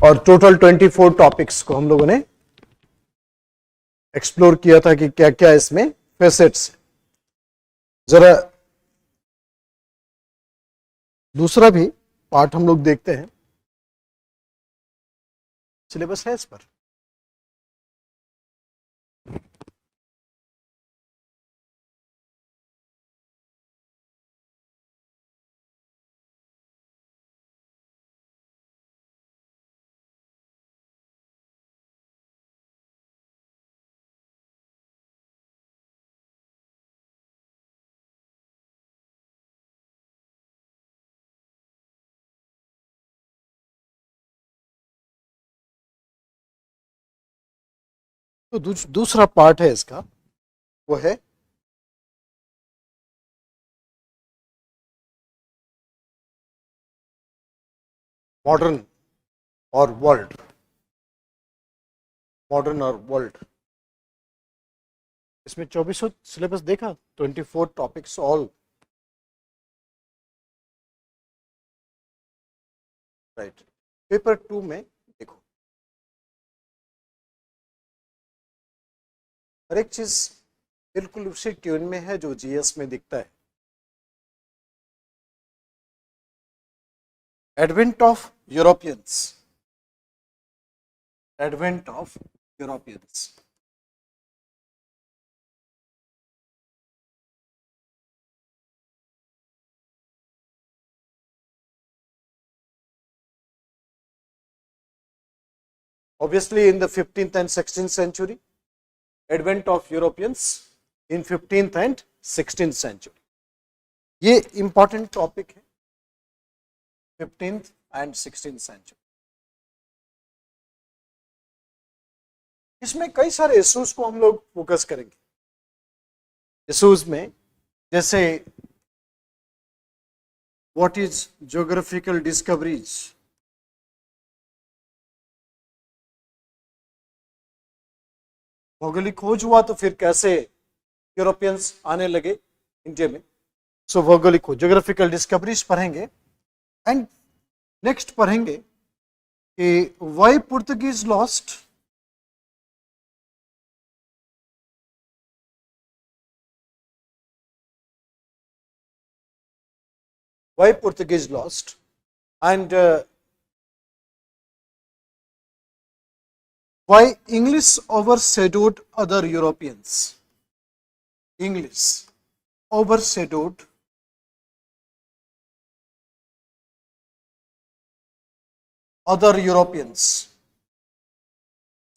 और total 24 topics को हम लोगों ने एक्सप्लोर किया था कि क्या क्या इसमें फेसेट्स। जरा दूसरा भी पार्ट हम लोग देखते हैं, सिलेबस है इस पर। तो दूसरा पार्ट है इसका, वो है मॉडर्न और वर्ल्ड। मॉडर्न और वर्ल्ड, इसमें 24 सिलेबस देखा, 24 टॉपिक्स ऑल राइट। पेपर 2 में देखो हर एक चीज बिल्कुल उसी ट्यून में है जो जीएस में दिखता है। Advent of Europeans, advent of Europeans. Obviously in the 15th and 16th century, advent of Europeans in 15th and 16th century, ये important topic है 15th and 16th century। इसमें कई सारे इश्यूज को हम लोग फोकस करेंगे। इश्यूज में जैसे व्हाट इज ज्योग्राफिकल डिस्कवरीज, भौगोलिक खोज हुआ तो फिर कैसे यूरोपियंस आने लगे इंडिया में। सो भौगोलिक खोज, ज्योग्राफिकल डिस्कवरीज पढ़ेंगे। एंड नेक्स्ट पढ़ेंगे कि why Portuguese lost, why Portuguese lost, and why English overshadowed other Europeans. English overshadowed other Europeans।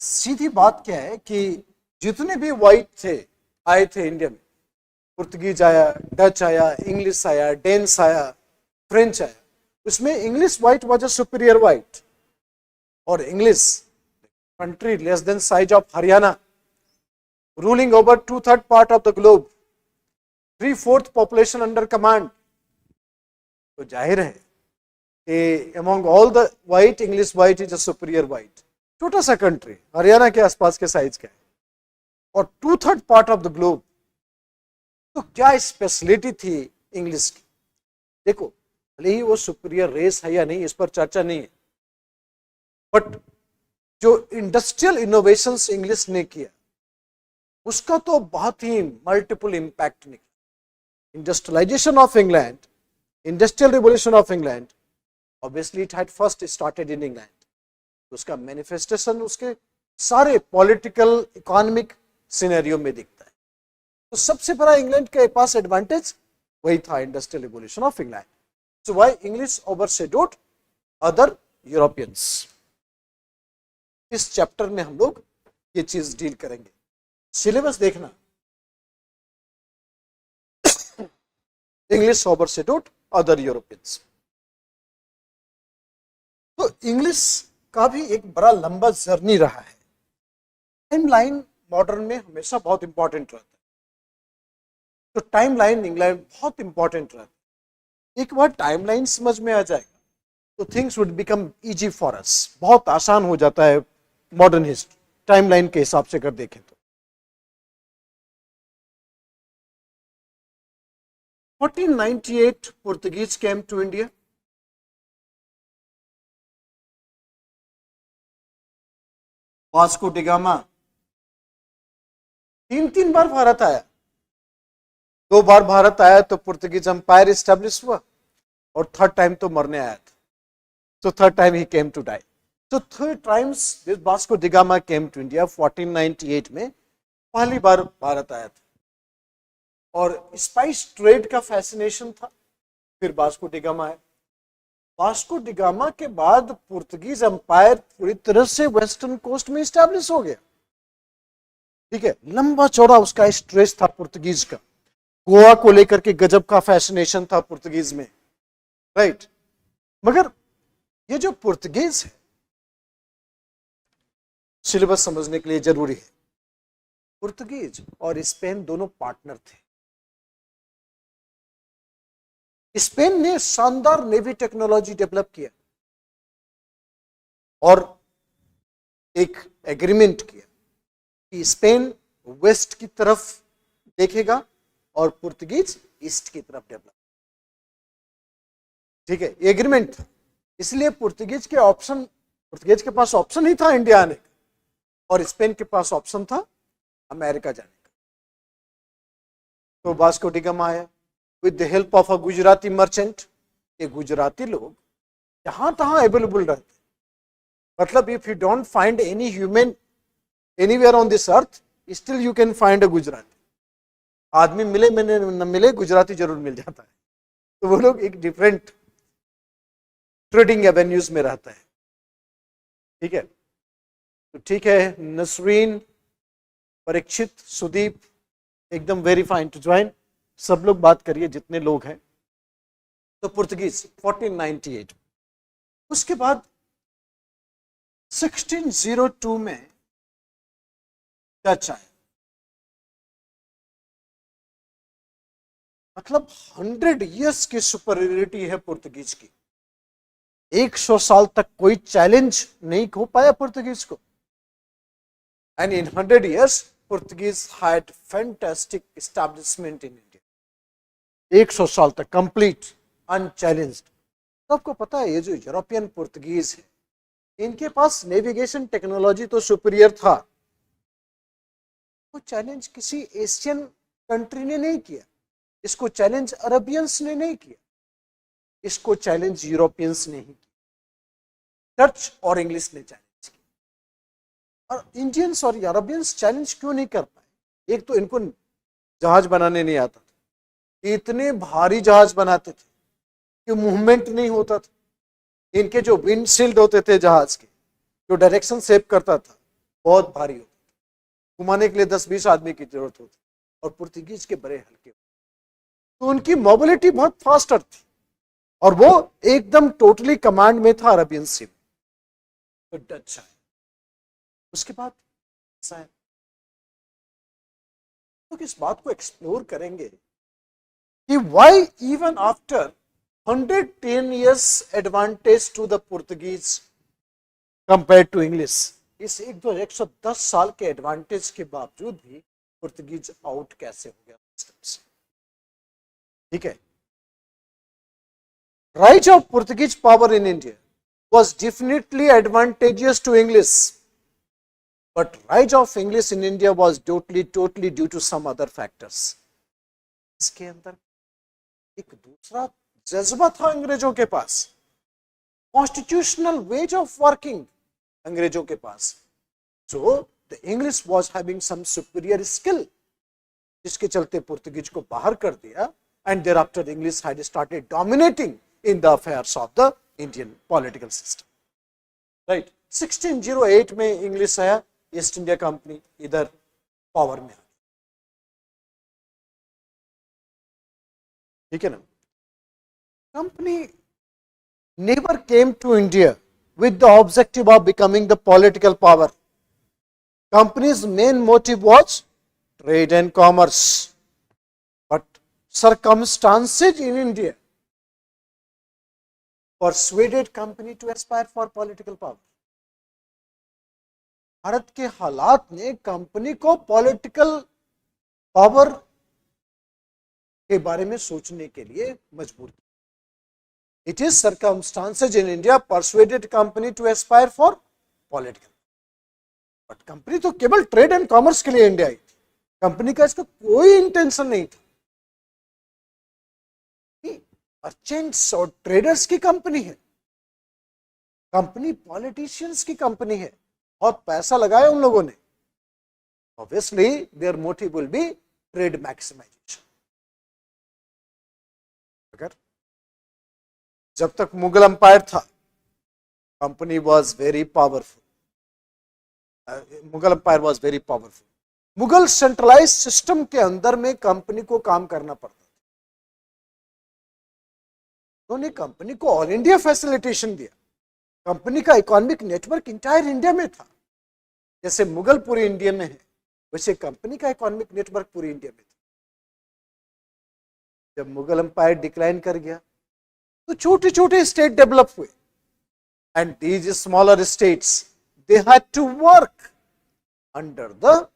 सीधी बात क्या है कि जितने भी व्हाइट थे आए थे इंडिया में, पुर्तगीज आया, डच आया, इंग्लिश आया, डेन्स आया, फ्रेंच आया, उसमें English white was a superior white. और English country less than size of Haryana, ruling over 2/3 part of the globe, 3/4 population under command। तो जाहिर है कि among all the white, English white is a superior white। छोटा सा country, Haryana के आसपास के साइज का है, और 2/3 पार्ट ऑफ द ग्लोब। तो क्या स्पेशलिटी थी इंग्लिश की? देखो, भले ही वो सुपीरियर रेस है या नहीं, इस पर चर्चा नहीं है, बट जो इंडस्ट्रियल इनोवेशंस इंग्लिश ने किया उसका तो बहुत ही मल्टीपल इंपैक्ट निकला। Industrialisation of England, industrial revolution of England, obviously it had first started in England. उसका मैनिफेस्टेशन उसके सारे पॉलिटिकल इकोनॉमिक सिनेरियो में दिखता है। तो सबसे बड़ा इंग्लैंड के पास एडवांटेज वही था, industrial revolution of England. So why English overshadowed other Europeans. इस चैप्टर में हम लोग ये चीज डील करेंगे। सिलेबस देखना, इंग्लिश ओवरशैडोड अदर यूरोपियंस। तो इंग्लिश का भी एक बड़ा लंबा जर्नी रहा है। टाइमलाइन मॉडर्न में हमेशा बहुत इंपॉर्टेंट रहता है। तो टाइमलाइन इंग्लैंड बहुत इंपॉर्टेंट रहता है। एक बार टाइमलाइन समझ में आ जाएगा तो things would become easy for us, बहुत आसान हो जाता है मॉडर्न हिस्ट्री टाइमलाइन के हिसाब से अगर देखें तो। 1498 Portuguese came to India. Vasco da Gama 3 बार भारत आया। 2 बार भारत आया तो पुर्तगीज एम्पायर इस्टेब्लिश हुआ, और थर्ड टाइम तो मरने आया था, तो थर्ड टाइम ही केम टू डाई। तो third times this Vasco da Gama came to India. 1498 में पहली बार भारत आया था, और स्पाइस ट्रेड का फैसिनेशन था, फिर वास्को डिगामा आया। वास्को डिगामा के बाद पुर्तगीज एम्पायर पूरी तरह से वेस्टर्न कोस्ट में स्टैब्लिश हो गया। ठीक है, लंबा चौड़ा उसका स्ट्रेस था पुर्तगीज का। गोवा को लेकर के गजब का फैसिनेशन था पुर्तगीज में, राइट। मगर ये जो पुर्तगीज है, सिलेबस समझने के लिए जरूरी है, पुर्तगीज और स्पेन दोनों पार्टनर थे। स्पेन ने शानदार नेवी टेक्नोलॉजी डेवलप किया और एक एग्रीमेंट किया कि स्पेन वेस्ट की तरफ देखेगा और पुर्तगीज ईस्ट की तरफ डेवलप। ठीक है, एग्रीमेंट था, इसलिए पुर्तगीज के पास ऑप्शन ही था इंडिया आने का, और स्पेन के पास ऑप्शन था अमेरिका जाने का। तो वास्को डिगामा आया with the help of a Gujarati merchant. ये गुजराती लोग जहां तहां अवेलेबल रहते, मतलब if you don't find any human anywhere on this earth, still you can find a Gujarati. आदमी मिले न मिले, गुजराती जरूर मिल जाता है। तो वो लोग एक डिफरेंट ट्रेडिंग एवेन्यूज में रहता है। ठीक है, तो ठीक है, नसरीन, परीक्षित, सुदीप, एकदम वेरी फाइन टू ज्वाइन। सब लोग बात करिए जितने लोग हैं। तो पुर्तगीज 1498, उसके बाद 1602 में डच आए। मतलब 100 इयर्स की सुपरियरिटी है पुर्तगीज की। 100 साल तक कोई चैलेंज नहीं हो पाया पुर्तगीज को। And in 100 years Portuguese had fantastic establishment in India. 100 साल तक कंप्लीट अनचैलेंज्ड। तो आपको पता है, ये जो यूरोपियन पुर्तगीज है, इनके पास नेविगेशन टेक्नोलॉजी तो सुपीरियर था। वो चैलेंज किसी एशियन कंट्री ने नहीं किया, इसको चैलेंज अरबियंस ने नहीं किया, इसको चैलेंज यूरोपियंस ने ही किया। डच और इंग्लिश ने चैलेंज किया, और इंडियंस और यूरोपियंस चैलेंज क्यों नहीं कर पाए? एक तो इनको जहाज बनाने नहीं आता था, इतने भारी जहाज बनाते थे कि मूवमेंट नहीं होता था। इनके जो विंडशील्ड होते थे जहाज के, जो डायरेक्शन सेव करता था, बहुत भारी होता था, घुमाने के लिए 10-20 आदमी की जरूरत होती, और पुर्तगीज के बड़े हल्के। तो उनकी मोबिलिटी बहुत फास्टर थी, और वो एकदम टोटली कमांड में था अरबियन सी में। तो डच आए, उसके बाद तो इस बात को एक्सप्लोर करेंगे कि why even after 110 years advantage to the Portuguese compare to English, इस 110 साल के एडवांटेज के बावजूद भी पुर्तगीज आउट कैसे हो गया सिस्टम से? ठीक है, rise of Portuguese power in India was definitely advantageous to English, but rise of English in India was totally due to some other factors. इसके अंदर एक दूसरा जज्बा था अंग्रेजों के पास, कॉन्स्टिट्यूशनल वेज ऑफ वर्किंग अंग्रेजों के पास। So the English was having some superior skill, जिसके चलते पुर्तगीज को बाहर कर दिया, and thereafter English had started dominating in the affairs of the Indian political system. Right? 1608 में इंग्लिश आया, ईस्ट इंडिया कंपनी इधर पावर में आ गई। ठीक है ना? Company never came to India with the objective of becoming the political power. Company's main motive was trade and commerce, but circumstances in India persuaded company to aspire for political power. Bharat के हालात ने company को political power के बारे में सोचने के लिए मजबूर किया। It is circumstances in India persuaded company to aspire for political. But company तो केवल ट्रेड एंड कॉमर्स के लिए इंडिया आई थी। कंपनी का इसका कोई इंटेंशन नहीं था। मर्चेंट्स और ट्रेडर्स की कंपनी है, कंपनी पॉलिटिशियंस की कंपनी है, बहुत पैसा लगाया उन लोगों ने। Obviously their motive will be trade maximisation. अगर जब तक मुगल अंपायर था, company was very powerful, Mughal empire was very powerful. Mughal centralise system के अंदर में कंपनी को काम करना पड़ता था। उन्होंने कंपनी को ऑल इंडिया फैसिलिटेशन दिया। कंपनी का इकोनॉमिक नेटवर्क इंटायर इंडिया में था। जैसे मुगल पूरे इंडिया में है, वैसे कंपनी का इकोनॉमिक नेटवर्क पूरी इंडिया में था। जब मुगल अंपायर डिक्लाइन कर गया तो छोटे छोटे स्टेट डेवलप हुए, and these smaller states they had to work under the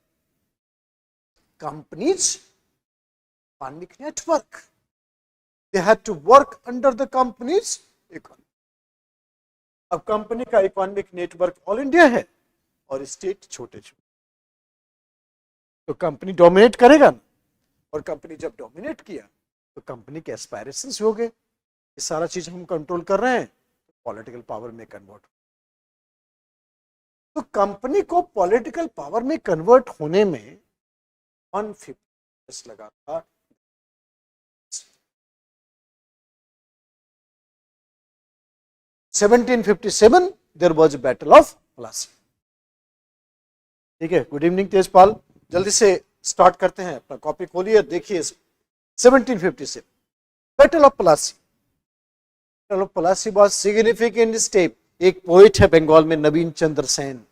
company's economic network. They had to work under the company's economy. अब कंपनी का इकोनॉमिक नेटवर्क ऑल इंडिया है और स्टेट छोटे छोटे, तो कंपनी डोमिनेट करेगा ना। और कंपनी जब डोमिनेट किया तो कंपनी के एस्पायरेशंस हो गए, ये सारा चीज हम कंट्रोल कर रहे हैं, पॉलिटिकल पावर में कन्वर्ट। तो कंपनी को पॉलिटिकल पावर में कन्वर्ट होने में 150 years लगा था। 1757 there was a battle of Plassey. ठीक है, गुड इवनिंग तेजपाल, जल्दी से स्टार्ट करते हैं, अपना कॉपी खोलिए, देखिए 1757 battle of Plassey. Battle of Plassey was significant step. एक पोइट है बंगाल में, नवीन चंद्र सेन,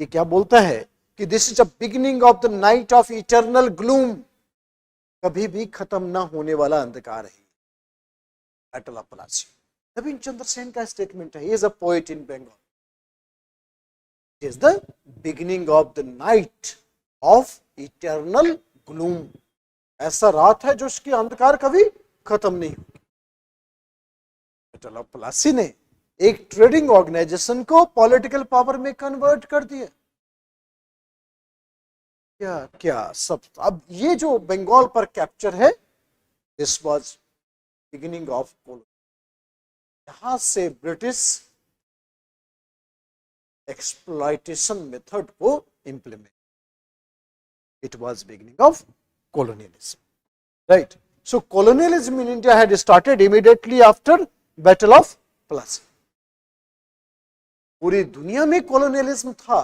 ये क्या बोलता है कि this is a beginning of the night of eternal gloom. कभी भी खत्म ना होने वाला अंधकार है बैटल ऑफ प्लासी। नवीन चंद्र सेन का स्टेटमेंट है, he is a poet in Bengal. It is the beginning of the night of eternal gloom. ऐसा रात है जो उसकी अंधकार कभी खत्म नहीं होगी। बैटल ऑफ प्लासी ने एक ट्रेडिंग ऑर्गेनाइजेशन को पॉलिटिकल पावर में कन्वर्ट कर दिया। क्या क्या सब। अब ये जो बंगाल पर कैप्चर है, this was beginning of colony. यहां से ब्रिटिश एक्सप्लॉयटेशन मेथड को implement, it was beginning of colonialism, right? So colonialism in India had started immediately after battle of Plassey. पूरी दुनिया में colonialism था।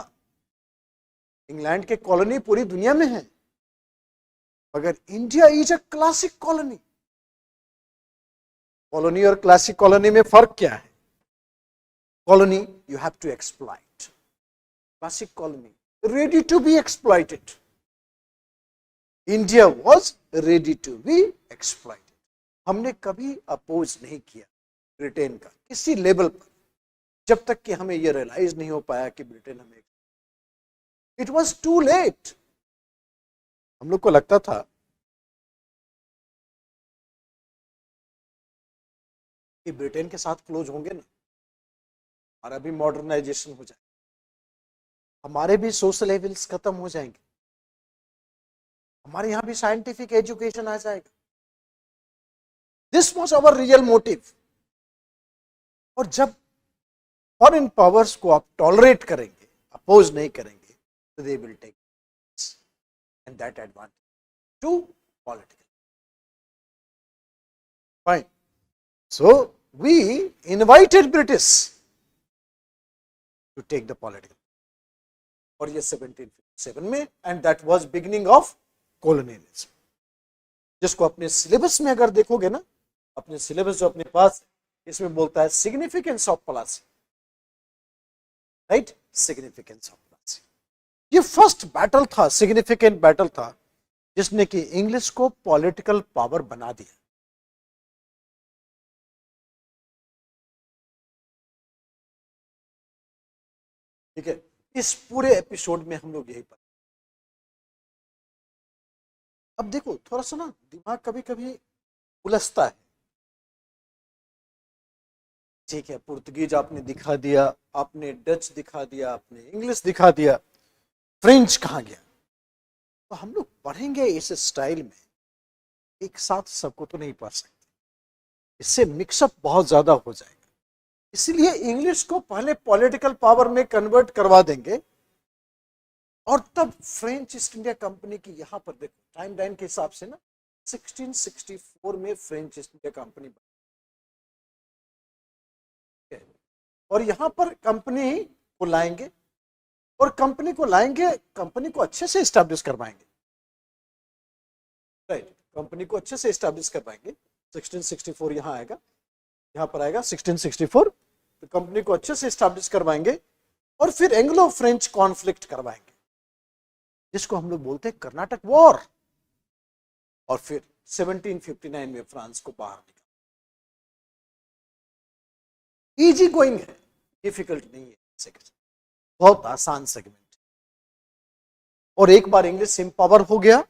इंग्लैंड के कॉलोनी पूरी दुनिया में है, मगर India is a classic colony. Colony और क्लासिक कॉलोनी में फर्क क्या है? Colony you have to exploit, classic colony ready to be exploited. India was ready to be exploited. हमने कभी अपोज नहीं किया ब्रिटेन का किसी लेवल पर, जब तक कि हमें यह रियलाइज नहीं हो पाया कि ब्रिटेन हमें, इट वॉज टू लेट। हम लोग को लगता था कि ब्रिटेन के साथ क्लोज होंगे ना, हमारा भी मॉडर्नाइजेशन हो जाए, हमारे भी सोशल लेवल्स खत्म हो जाएंगे, हमारे यहां भी साइंटिफिक एजुकेशन आ जाएगा। This was our real motive. और जब फॉरेन पावर्स को आप टॉलरेट करेंगे, अपोज नहीं करेंगे, तो they will take and that advantage to political. Fine, so we invited British to take the political, और ये 1757 में, and that was beginning of colonialism. जिसको अपने सिलेबस में अगर देखोगे ना, अपने सिलेबस जो अपने पास, इसमें बोलता है significance of Plassey, right? Significance of Plassey. ये फर्स्ट बैटल था, सिग्निफिकेंट बैटल था, जिसने कि इंग्लिश को पॉलिटिकल पावर बना दिया। ठीक है, इस पूरे एपिसोड में हम लोग यही पर। अब देखो थोड़ा सा ना दिमाग कभी कभी उलझता है। ठीक है, पुर्तगीज आपने दिखा दिया, आपने डच दिखा दिया, आपने इंग्लिश दिखा दिया, फ्रेंच कहाँ गया। तो हम लोग पढ़ेंगे इस स्टाइल में, एक साथ सबको तो नहीं पढ़ सकते, इससे मिक्सअप बहुत ज्यादा हो जाएगा। इसलिए इंग्लिश को पहले पॉलिटिकल पावर में कन्वर्ट करवा देंगे, और तब फ्रेंच ईस्ट इंडिया कंपनी की, यहां पर देखो टाइम लाइन के हिसाब से ना 1664 में फ्रेंच ईस्ट इंडिया कंपनी बनी, और यहां पर कंपनी को लाएंगे, और कंपनी को लाएंगे, कंपनी को अच्छे से स्टैब्लिश करवाएंगे, राइट, कंपनी को अच्छे से स्टैब्लिश करवाएंगे। 1664 यहां आएगा, यहां पर आएगा 1664, तो कंपनी को अच्छे से स्टैब्लिश करवाएंगे, और फिर एंग्लो फ्रेंच कॉन्फ्लिक्ट करवाएंगे, जिसको हम लोग बोलते हैं कर्नाटक वॉर, और फिर 1759 में फ्रांस को बाहर निकाल। इजी गोइंग है, डिफिकल्ट नहीं है, बहुत आसान सेगमेंट। और एक बार इंग्लिश एम्पावर हो गया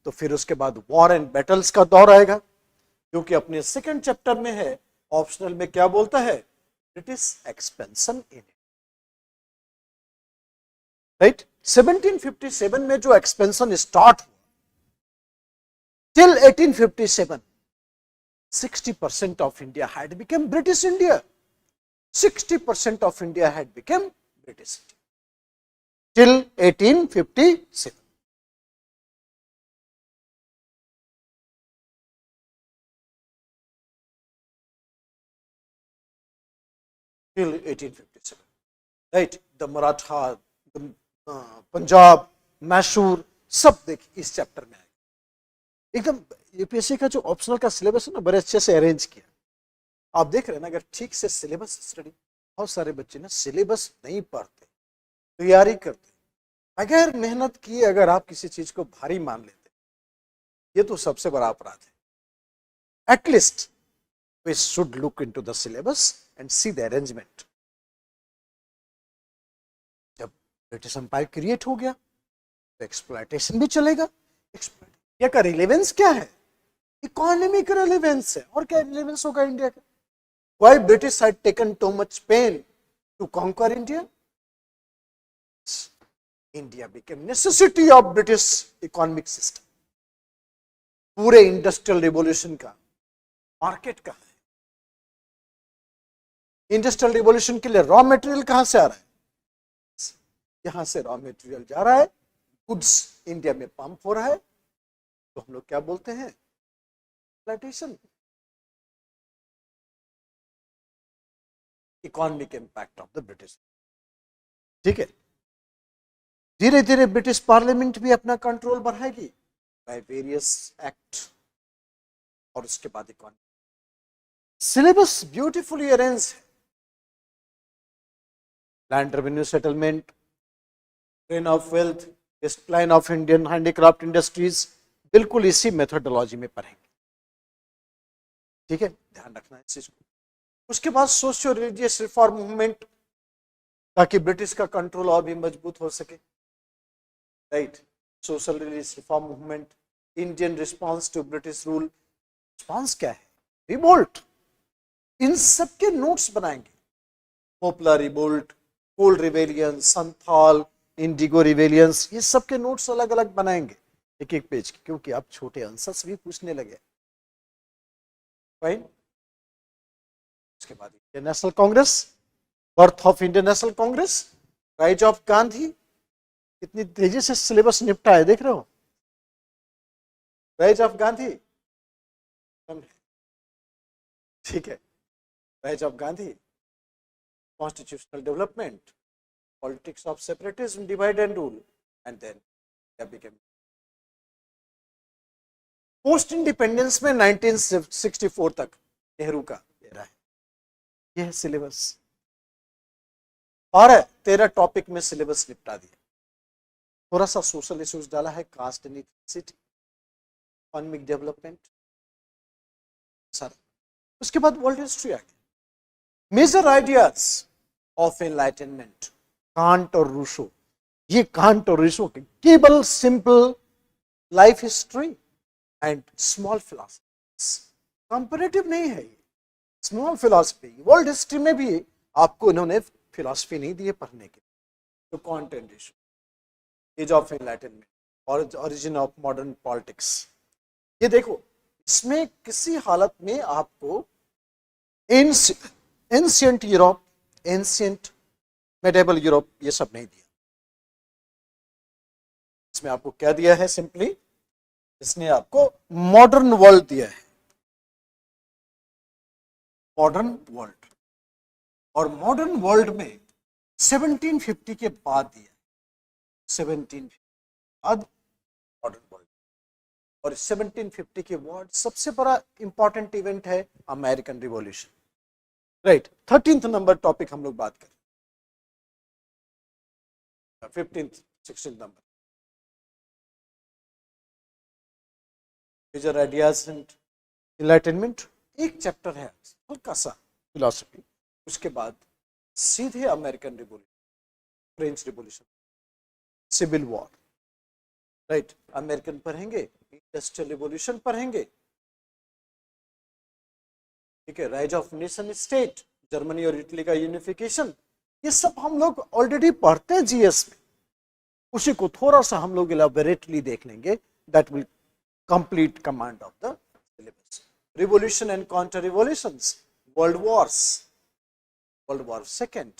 तो फिर उसके बाद वॉर एंड बैटल्स का दौर आएगा, क्योंकि अपने सेकंड चैप्टर में है, ऑप्शनल में क्या बोलता है, ब्रिटिश एक्सपेंशन इन, राइट। 1757 में जो एक्सपेंशन स्टार्ट हुआ, till 1857 60% of India had become British India. 60% of India had become British India till 1857. Till 1857, right? The Maratha, the Punjab, Mysore, सब देखिए इस चैप्टर में आएगा। एकदम यूपीएससी का जो ऑप्शनल का सिलेबस है ना, बड़े अच्छे से अरेंज किया। आप देख रहे हैं ना, अगर ठीक से सिलेबस स्टडी, बहुत सारे बच्चे ना सिलेबस नहीं पढ़ते, तैयारी करते, अगर मेहनत की, अगर आप किसी चीज को भारी मान लेते, ये तो सबसे बड़ा अपराध है। At least we should look into the syllabus and see the arrangement. जब ब्रिटिश एम्पायर क्रिएट हो गया तो एक्सप्लॉयटेशन भी चलेगा। इंडिया का रिलेवेंस क्या है, इकोनॉमिक रिलेवेंस है, और क्या रिलेवेंस होगा इंडिया का। Why British had taken too much pain to conquer India? India became necessity of British economic system. पूरे इंडस्ट्रियल रिवॉल्यूशन का मार्केट कहाँ है, इंडस्ट्रियल रिवॉल्यूशन के लिए रॉ मटेरियल कहां से आ रहा है, यहां से रॉ मटेरियल जा रहा है, गुड्स इंडिया में पंप हो रहा है, तो हम लोग क्या बोलते हैं, exploitation. Economic impact of the British, ठीक है। धीरे धीरे ब्रिटिश पार्लियामेंट भी अपना कंट्रोल बढ़ाएगी बाय वेरियस एक्ट, और उसके बाद इकोनॉमी। सिलेबस ब्यूटीफुली अरेंज है, land revenue settlement, train of wealth, decline of Indian handicraft industries, बिल्कुल इसी मेथोडोलॉजी में पढ़ेंगे, ठीक है, ध्यान रखना है इस चीज को। उसके बाद सोशियो रिलीजियस रिफॉर्म मूवमेंट, ताकि ब्रिटिश का कंट्रोल और भी मजबूत हो सके, right. Social religious reform movement, Indian response to British rule, response क्या है, रिवोल्ट, इन सब के नोट्स बनाएंगे। Popular revolt, Kol rebellion, Santhal, indigo rebellions, ये सब के नोट्स अलग अलग बनाएंगे एक एक पेज के, क्योंकि आप छोटे आंसर्स भी पूछने लगे, फाइन। उसके बाद Indian national Congress, birth of Indian national Congress, rise of Gandhi, कितनी तेजी से सिलेबस निपटा है, देख रहे हो, राइज ऑफ गांधी, ठीक है, rise of Gandhi, constitutional development, politics of separatism, divide and rule, and then क्या बिकेम पोस्ट इंडिपेंडेंस में 1964 तक नेहरू का एरा है, यह है सिलेबस। और 13 टॉपिक में सिलेबस निपटा दिया, थोड़ा सा सोशल इश्यूज डाला है, caste and ethnicity, economic development, sir. उसके बाद वर्ल्ड हिस्ट्री आ गया, major ideas of enlightenment, Kant और रूसो, ये कांट और रूसो के केवल simple life history and small philosophy, comparative नहीं है ये, स्मॉल फिलॉसफी। वर्ल्ड हिस्ट्री में भी आपको इन्होंने फिलॉसफी नहीं दी है पढ़ने के, तो content issue, age of enlightenment और ओरिजिन ऑफ मॉडर्न पॉलिटिक्स। ये देखो, इसमें किसी हालत में आपको ancient Europe, ancient medieval Europe ये सब नहीं दिया। इसमें आपको क्या दिया है? सिंपली इसने आपको मॉडर्न वर्ल्ड दिया है, मॉडर्न वर्ल्ड। और मॉडर्न वर्ल्ड में 1750 के बाद दिया, 1750 बाद मॉडर्न वर्ल्ड। और 1750 के बाद सबसे बड़ा इंपॉर्टेंट इवेंट है American revolution. Right, 13th number topic हम लोग बात करें, 15th 16th number, major ideas and enlightenment. एक चैप्टर है हल्का सा फिलॉसफी, उसके बाद सीधे American revolution, French revolution, civil war. Right, American पढ़ेंगे, इंडस्ट्रियल रिवॉल्यूशन पढ़ेंगे, ठीक है, rise of nation state, Germany और इटली का यूनिफिकेशन, ये सब हम लोग ऑलरेडी पढ़ते हैं जीएस में। उसी को थोड़ा सा हम लोग इलाबोरेटली देख लेंगे, that will complete command of the syllabus. Revolution and counter revolutions, world Wars, world war second,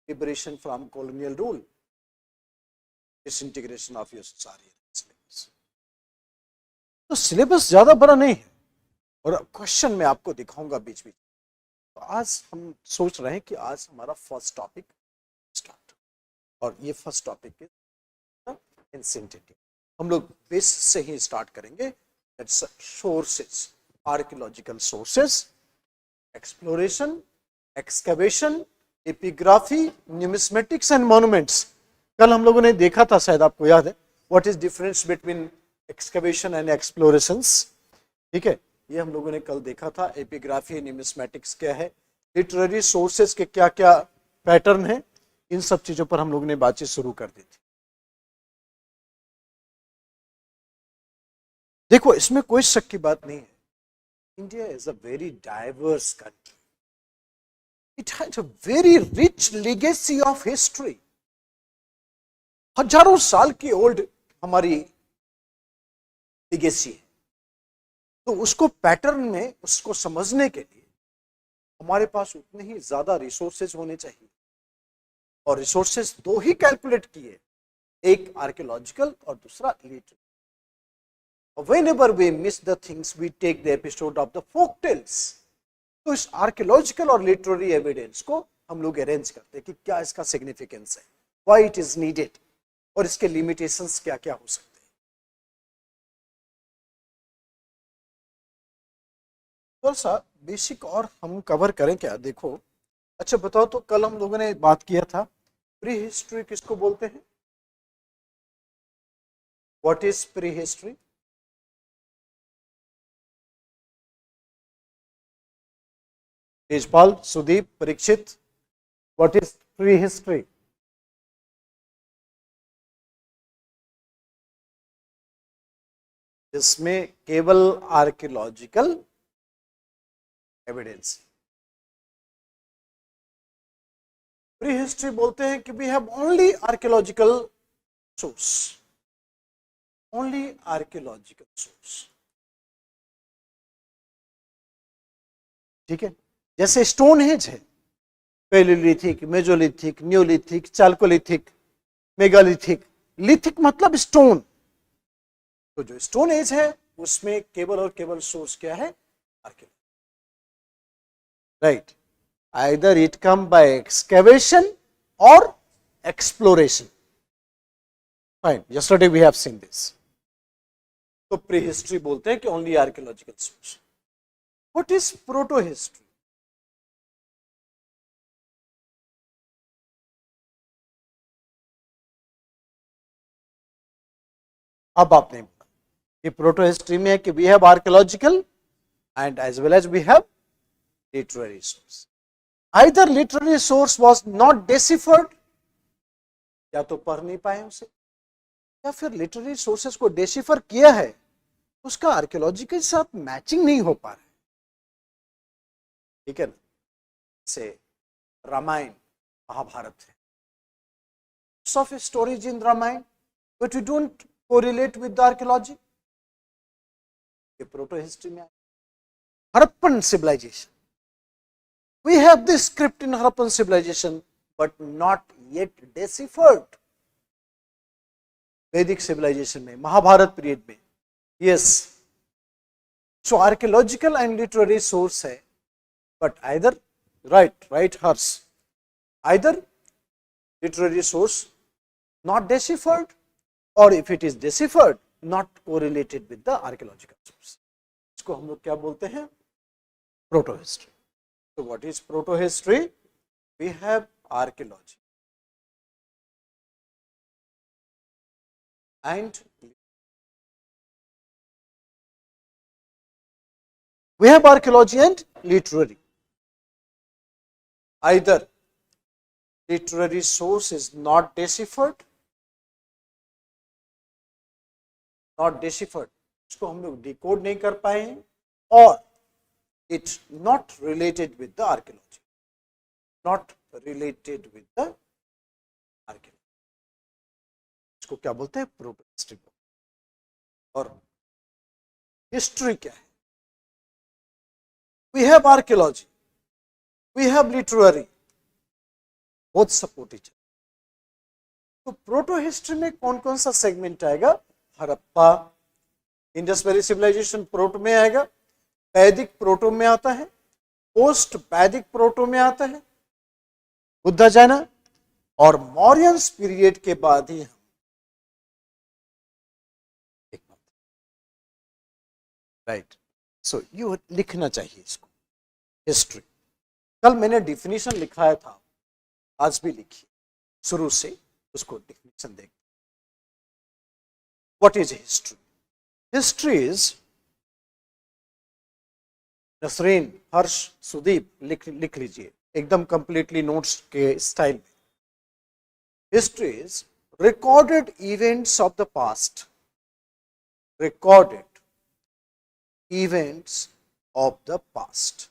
liberation from colonial rule, disintegration of USSR. Syllabus तो सिलेबस ज्यादा बड़ा नहीं है, और क्वेश्चन में आपको दिखाऊंगा बीच बीच। तो आज हम सोच रहे हैं कि आज हमारा फर्स्ट टॉपिक स्टार्ट, और ये फर्स्ट टॉपिक है एंशिएंट इंडिया। हम लोग बेस से ही स्टार्ट करेंगे, sources, archaeological sources, exploration, excavation, epigraphy, numismatics and monuments. कल हम लोगों ने देखा था, शायद आपको याद है, what is difference between excavation and explorations. ठीक है, ये हम लोगों ने कल देखा था। एपिग्राफी, न्यूमिस्मेटिक्स क्या है, लिटरेरी सोर्सेस के क्या क्या पैटर्न है, इन सब चीजों पर हम लोगों ने बातचीत शुरू कर दी थी। देखो, इसमें कोई शक की बात नहीं है, India is a very diverse country, it has a very rich legacy of history. हजारों साल की ओल्ड हमारी लेगेसी है। तो उसको पैटर्न में, उसको समझने के लिए हमारे पास उतने ही ज्यादा रिसोर्सेज होने चाहिए, और रिसोर्सेज दो ही कैलकुलेट किए, एक आर्कियोलॉजिकल और दूसरा literary. Whenever we miss the things, we take the episode of the folk tales. तो इस आर्कियोलॉजिकल और लिटरेरी एविडेंस को हम लोग अरेंज करते हैं कि क्या इसका सिग्निफिकेंस है, व्हाई इट इज नीडेड, और इसके लिमिटेशंस क्या क्या हो सकते हैं। थोड़ा सा बेसिक और हम कवर करें क्या? देखो, अच्छा बताओ तो, कल हम लोगों ने बात किया था प्री हिस्ट्री किसको बोलते हैं? What is pre history? Tejpal, Sudeep, Parikshit, what is pre history? इसमें केवल आर्कियोलॉजिकल एविडेंस। प्री हिस्ट्री बोलते हैं कि we have only archaeological source, only archaeological source. ठीक है, जैसे स्टोन हेज है, paleolithic, mesolithic, neolithic, chalcolithic, megalithic. Lithic मतलब स्टोन। तो जो स्टोन एज है उसमें केवल और केवल सोर्स क्या है? Archaeology. Right, either it come by excavation और exploration. Fine, yesterday we have seen this. तो प्री हिस्ट्री बोलते हैं कि only archaeological source. What is protohistory? अब आपने कि प्रोटो हिस्ट्री में है कि we have archaeological and as well as we have literary source. Either literary source was not deciphered, या तो पढ़ नहीं पाए उसे, या फिर लिटरेरी सोर्सेस को डेसिफर किया है, उसका आर्कियोलॉजी के साथ मैचिंग नहीं हो पा रहा है। ठीक है ना, से रामायण, महाभारत है, of stories in Ramayana, but we don't correlate with the archaeology. ये प्रोटो हिस्ट्री में Harappan civilization, we have this script in Harappan civilization but not yet deciphered. वैदिक सिविलाइजेशन में, महाभारत पीरियड में, yes, so archaeological and literary source है, but either right hers, either literary source not deciphered, or if it is deciphered not correlated with the archaeological source. इसको हम लोग क्या बोलते हैं? Proto history. So what is proto history? We have archaeology and literary. Either literary source is not deciphered, इसको हम लोग decode नहीं कर पाए हैं, और it's not related with the archaeology, इसको क्या बोलते हैं? Proto history. और हिस्ट्री क्या है? we have archaeology, we have literary, both support each other. तो प्रोटो हिस्ट्री में कौन कौन सा सेगमेंट आएगा? Harappa, Indus valley civilization proto में आएगा, वैदिक प्रोटो में आता है, पोस्ट वैदिक प्रोटो में आता है, बुद्धा चाइना, और मौर्यंस पीरियड के बाद ही हम राइट. सो यू लिखना चाहिए इसको, हिस्ट्री. कल मैंने डिफिनीशन लिखाया था, आज भी लिखी, शुरू से उसको डिफिनीशन देख. What is history? History is, Nasreen, Harsh, Sudeep लिख लीजिए एकदम कंप्लीटली नोट्स के स्टाइल में. History is recorded events of the past, recorded events of the past.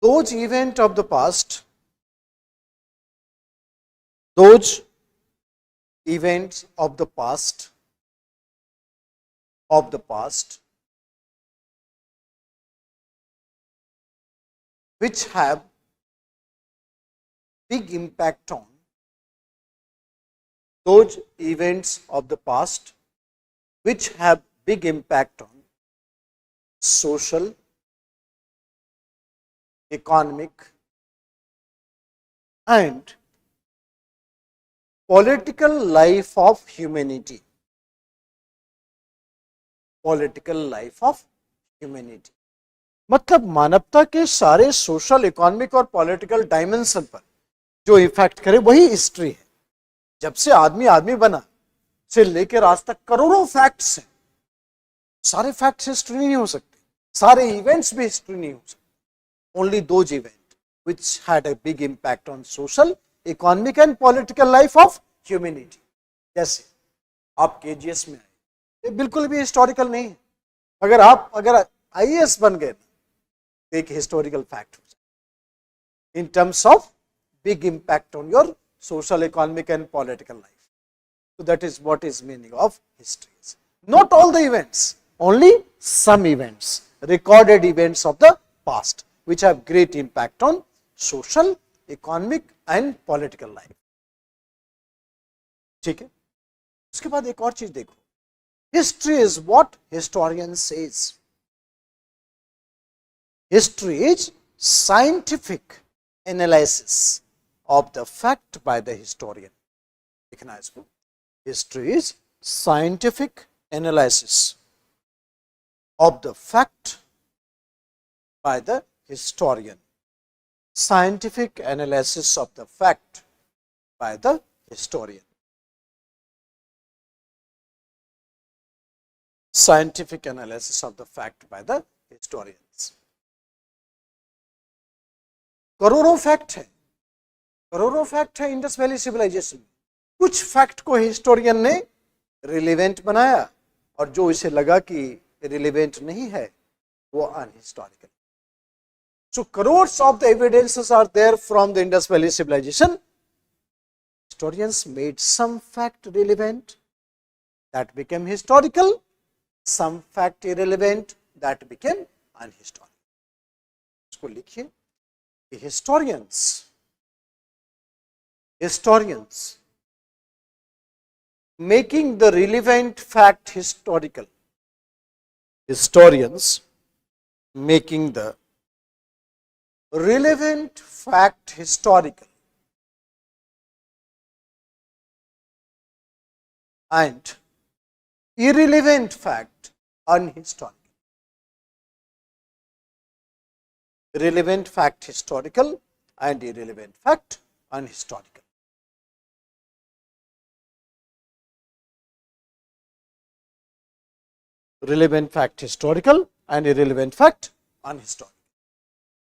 Those events of the past, those events of the past, which have big impact on, those events of the past which have big impact on social, economic and political life of humanity. Political life of humanity मतलब मानवता के सारे social, economic और political dimension पर जो effect करे वही history है. जब से आदमी बना से लेकर आज तक करोड़ों फैक्ट्स हैं. सारे फैक्ट्स हिस्ट्री नहीं हो सकते, सारे इवेंट्स भी हिस्ट्री नहीं हो सकते. Only those event which had a big impact on social, economic and political life of humanity. जैसे आप केजीएस में आए, ये बिल्कुल भी हिस्टोरिकल नहीं है. अगर आईएएस बन गए तो एक हिस्टोरिकल फैक्ट हो जाए in terms of big impact on your social, economic and political life. So that is what is meaning of history. Not all the events, only some events, recorded events of the past which have great impact on social, economic and political life. ठीक है. उसके बाद एक और चीज देखो, history is what historian says. History is scientific analysis of the fact by the historian. लिखना है इसको. History is scientific analysis of the fact by the historian. Scientific analysis of the fact by the historian. Scientific analysis of the fact by the historians. करोड़ों fact है Indus valley civilisation में. कुछ fact को historian ने relevant बनाया और जो इसे लगा कि रिलेवेंट नहीं है वो unhistorical. So crores of the evidences are there from the Indus valley civilisation historians made some fact relevant, that became historical, some fact irrelevant, that became unhistorical. इसको लिखिए कि historians making the relevant fact historical, historians making the relevant fact historical and irrelevant fact unhistorical. Relevant fact historical and irrelevant fact unhistorical. Relevant fact historical and irrelevant fact unhistorical.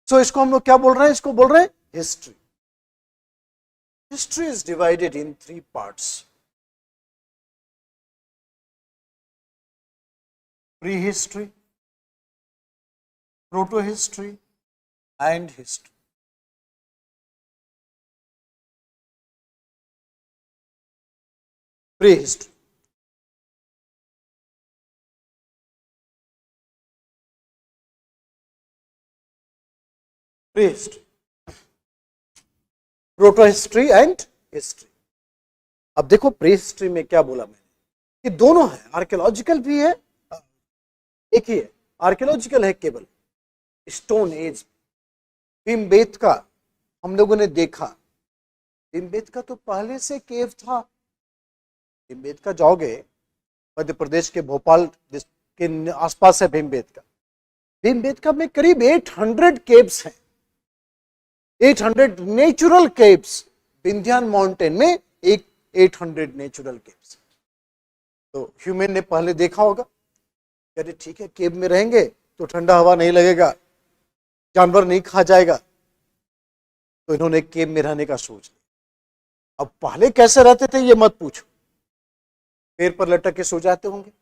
So इसको हम लोग क्या बोल रहे हैं? इसको बोल रहे हैं history. History is divided in 3 parts. Prehistory, proto-history and history. Prehistory. Prehistory, proto-history and history. अब देखो प्रीहिस्ट्री में क्या बोला मैंने कि दोनों है, आर्कियोलॉजिकल भी है, एक ही है, आर्कियोलॉजिकल है केवल स्टोन एज. भीमबेटका हम लोगों ने देखा, भीमबेटका तो पहले से केव था. भीमबेटका जाओगे मध्य प्रदेश के भोपाल के आसपास है भीमबेटका. भीमबेटका में करीब 800 केव्स हैं, 800 नेचुरल केव्स. विंध्यान माउंटेन में एक 800 नेचुरल केव्स. तो ह्यूमन ने पहले देखा होगा, अरे ठीक है केव में रहेंगे तो ठंडा हवा नहीं लगेगा, जानवर नहीं खा जाएगा, तो इन्होंने केव में रहने का सोच लिया. अब पहले कैसे रहते थे ये मत पूछो. पैर पर लटक के सो जाते होंगे,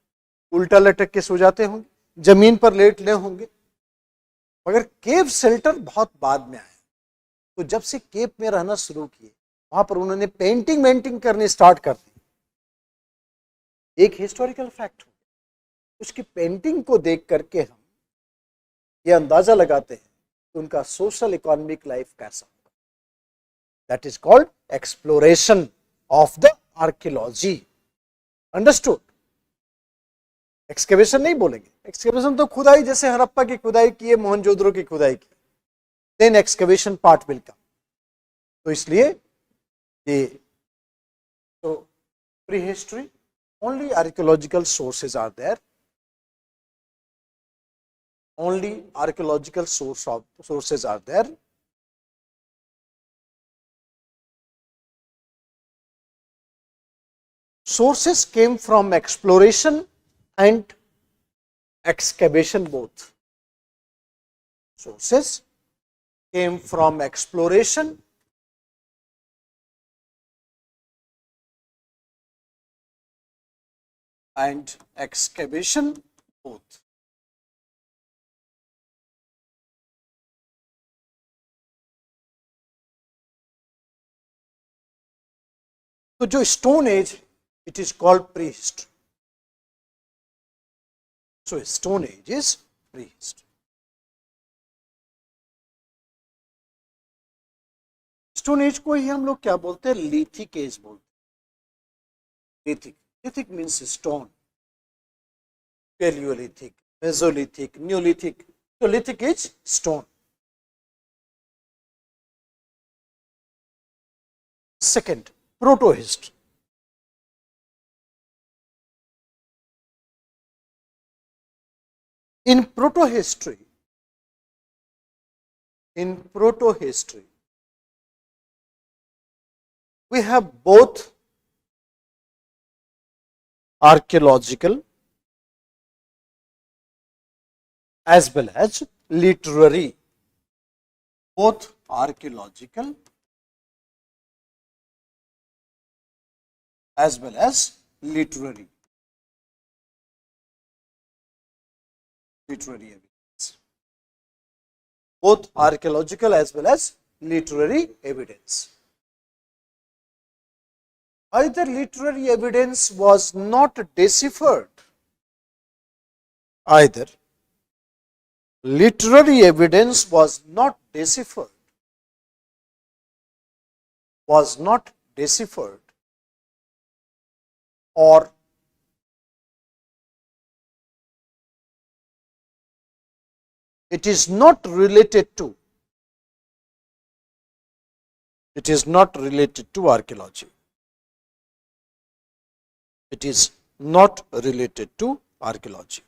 उल्टा लटक के सो जाते होंगे, जमीन पर लेट ले होंगे. मगर केव शेल्टर बहुत बाद में आया. तो जब से केव में रहना शुरू किए वहां पर उन्होंने पेंटिंग करनी स्टार्ट कर दी. एक हिस्टोरिकल फैक्ट हो, उसकी पेंटिंग को देख करके हम ये अंदाजा लगाते हैं कि उनका सोशल इकोनॉमिक लाइफ कैसा होगा. That is called exploration of the archaeology. Understood? Excavation नहीं बोलेंगे, एक्सकेवेशन तो खुदाई, जैसे हड़प्पा की खुदाई की है, मोहनजोदड़ो की खुदाई की, then excavation part will come. तो इसलिए ये तो pre history only archaeological sources are there, only archaeological sources are there. Sources came from exploration and excavation both. Sources came from exploration and excavation both. तो जो stone age, it is called prehistory. So stone age is prehistory. Stone age को ही हम लोग क्या बोलते हैं? Lithic as बोलते हैं. Lithic, lithic means stone. Paleolithic, Mesolithic, Neolithic. So lithic is stone. Second, protohistory. In protohistory, we have both archaeological as well as literary. Both archaeological as well as literary. Literary evidence. Both archaeological as well as literary evidence. either literary evidence was not deciphered, either literary evidence was not deciphered, or it is not related to archaeology. It is not related to archaeology.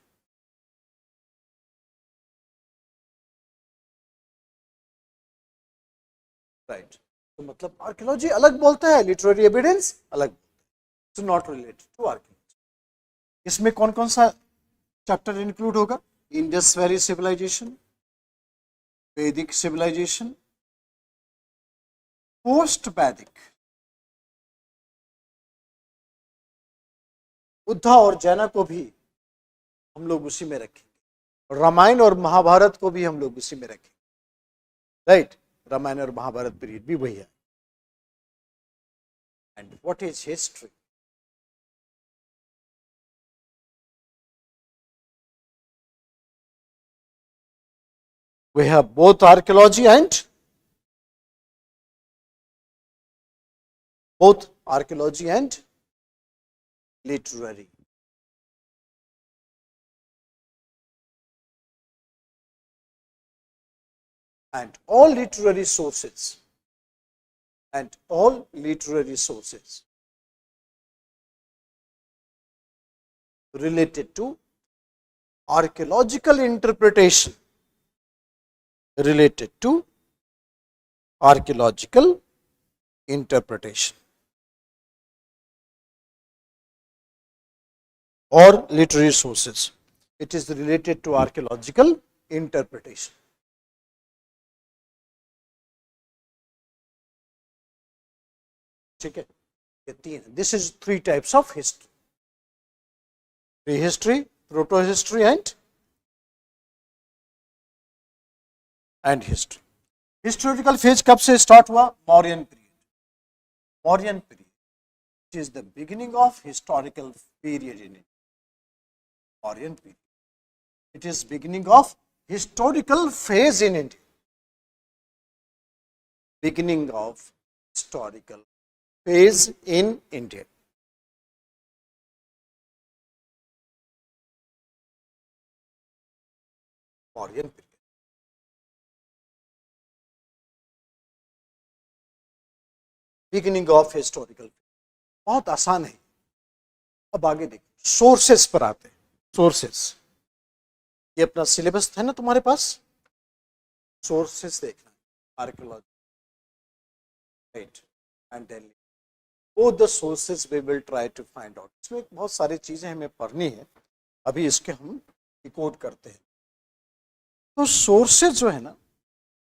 Right, तो मतलब archaeology अलग बोलता है, literary evidence अलग, तो not related to archaeology. इसमें कौन कौन सा चैप्टर इंक्लूड होगा? इंडस वैली सिविलाइजेशन, वैदिक सिविलाइजेशन, पोस्ट वैदिक, बुद्धा और जैना को भी हम लोग उसी में रखेंगे, रामायण और महाभारत को भी हम लोग उसी में रखेंगे, राइट। रामायण और महाभारत पीरियड भी वही है। And what is history? We have both archaeology and literary. And all literary sources related to archaeological interpretation, or literary sources, it is related to archaeological interpretation. ठीक है, ये तीन, this is 3 types of history: pre history, proto history and history. Historical phase कब से start हुआ? Mauryan period is the beginning of historical period in India. Mauryan period. It is beginning of historical phase in India. Beginning of historical phase in India. Mauryan period. Beginning of historical. बहुत आसान है। अब आगे देखिए, sources पर आते हैं। Sources, ये अपना सिलेबस है ना तुम्हारे पास, सोर्सेस देखना, आर्कियोलॉजी, राइट, एंड दिल्ली, वो the sources we will try to find out. इसमें बहुत सारी चीजें हमें पढ़नी है, अभी इसके हम डिकोड करते हैं। तो सोर्सेस जो है ना,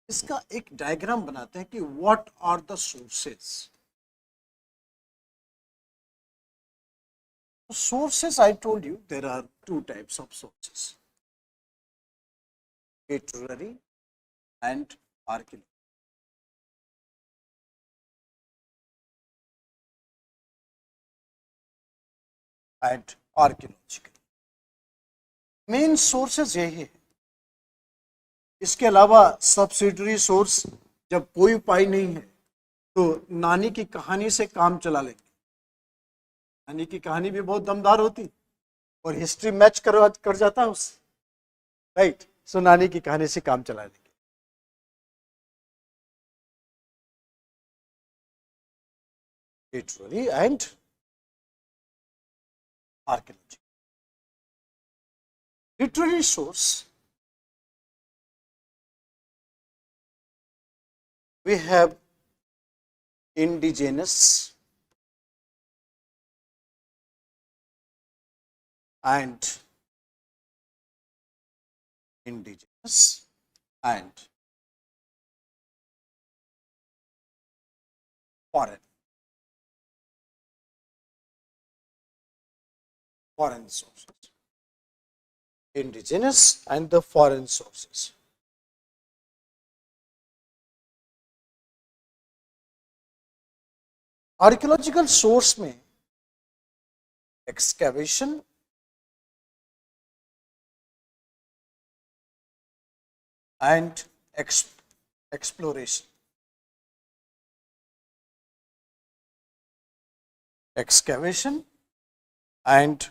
इसका एक डायग्राम बनाते हैं कि what are the sources. Sources, I told you there are 2 types of sources: literary and archaeological. Main sources यही है। इसके अलावा सब्सिडरी सोर्स, जब कोई उपाय नहीं है तो नानी की कहानी से काम चला लेंगे। नानी की कहानी भी बहुत दमदार होती और हिस्ट्री मैच कर जाता है उससे, राइट। सो नानी की कहानी से काम चला लेंगे। Literary and archaeology. Literary source, we have indigenous and foreign sources. Indigenous and the foreign sources. Archaeological source में excavation and exploration, excavation and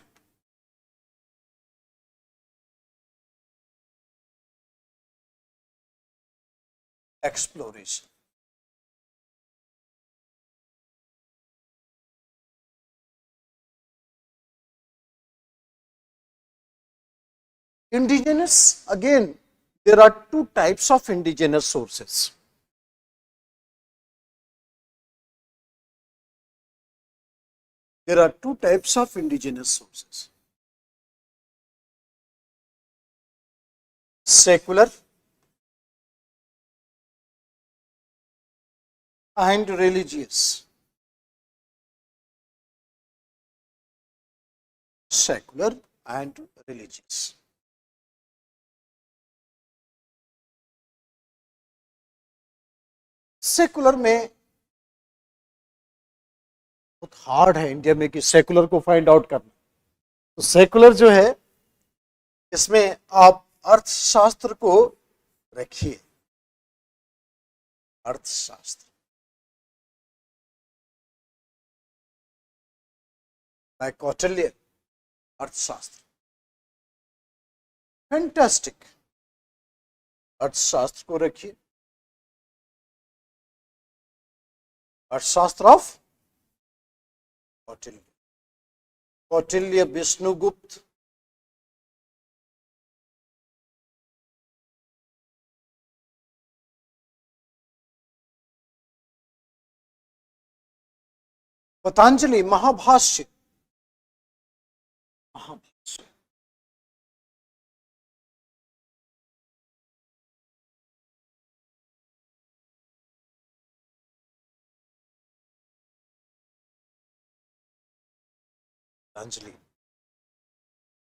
exploration. Indigenous, again, there are two types of indigenous sources. There are two types of indigenous sources. Secular and religious. Secular and religious. Secular में बहुत hard है India में कि secular को find out करना। तो secular जो है इसमें आप अर्थशास्त्र को रखिए, अर्थशास्त्र, बाय कौटिल्य, अर्थशास्त्र। फैंटास्टिक, अर्थशास्त्र को रखिए, अर्थशास्त्र ऑफ कौटिल्य, कौटिल्य विष्णुगुप्त, पतंजलि, महाभाष्य, महाभाष्य, पतंजलि,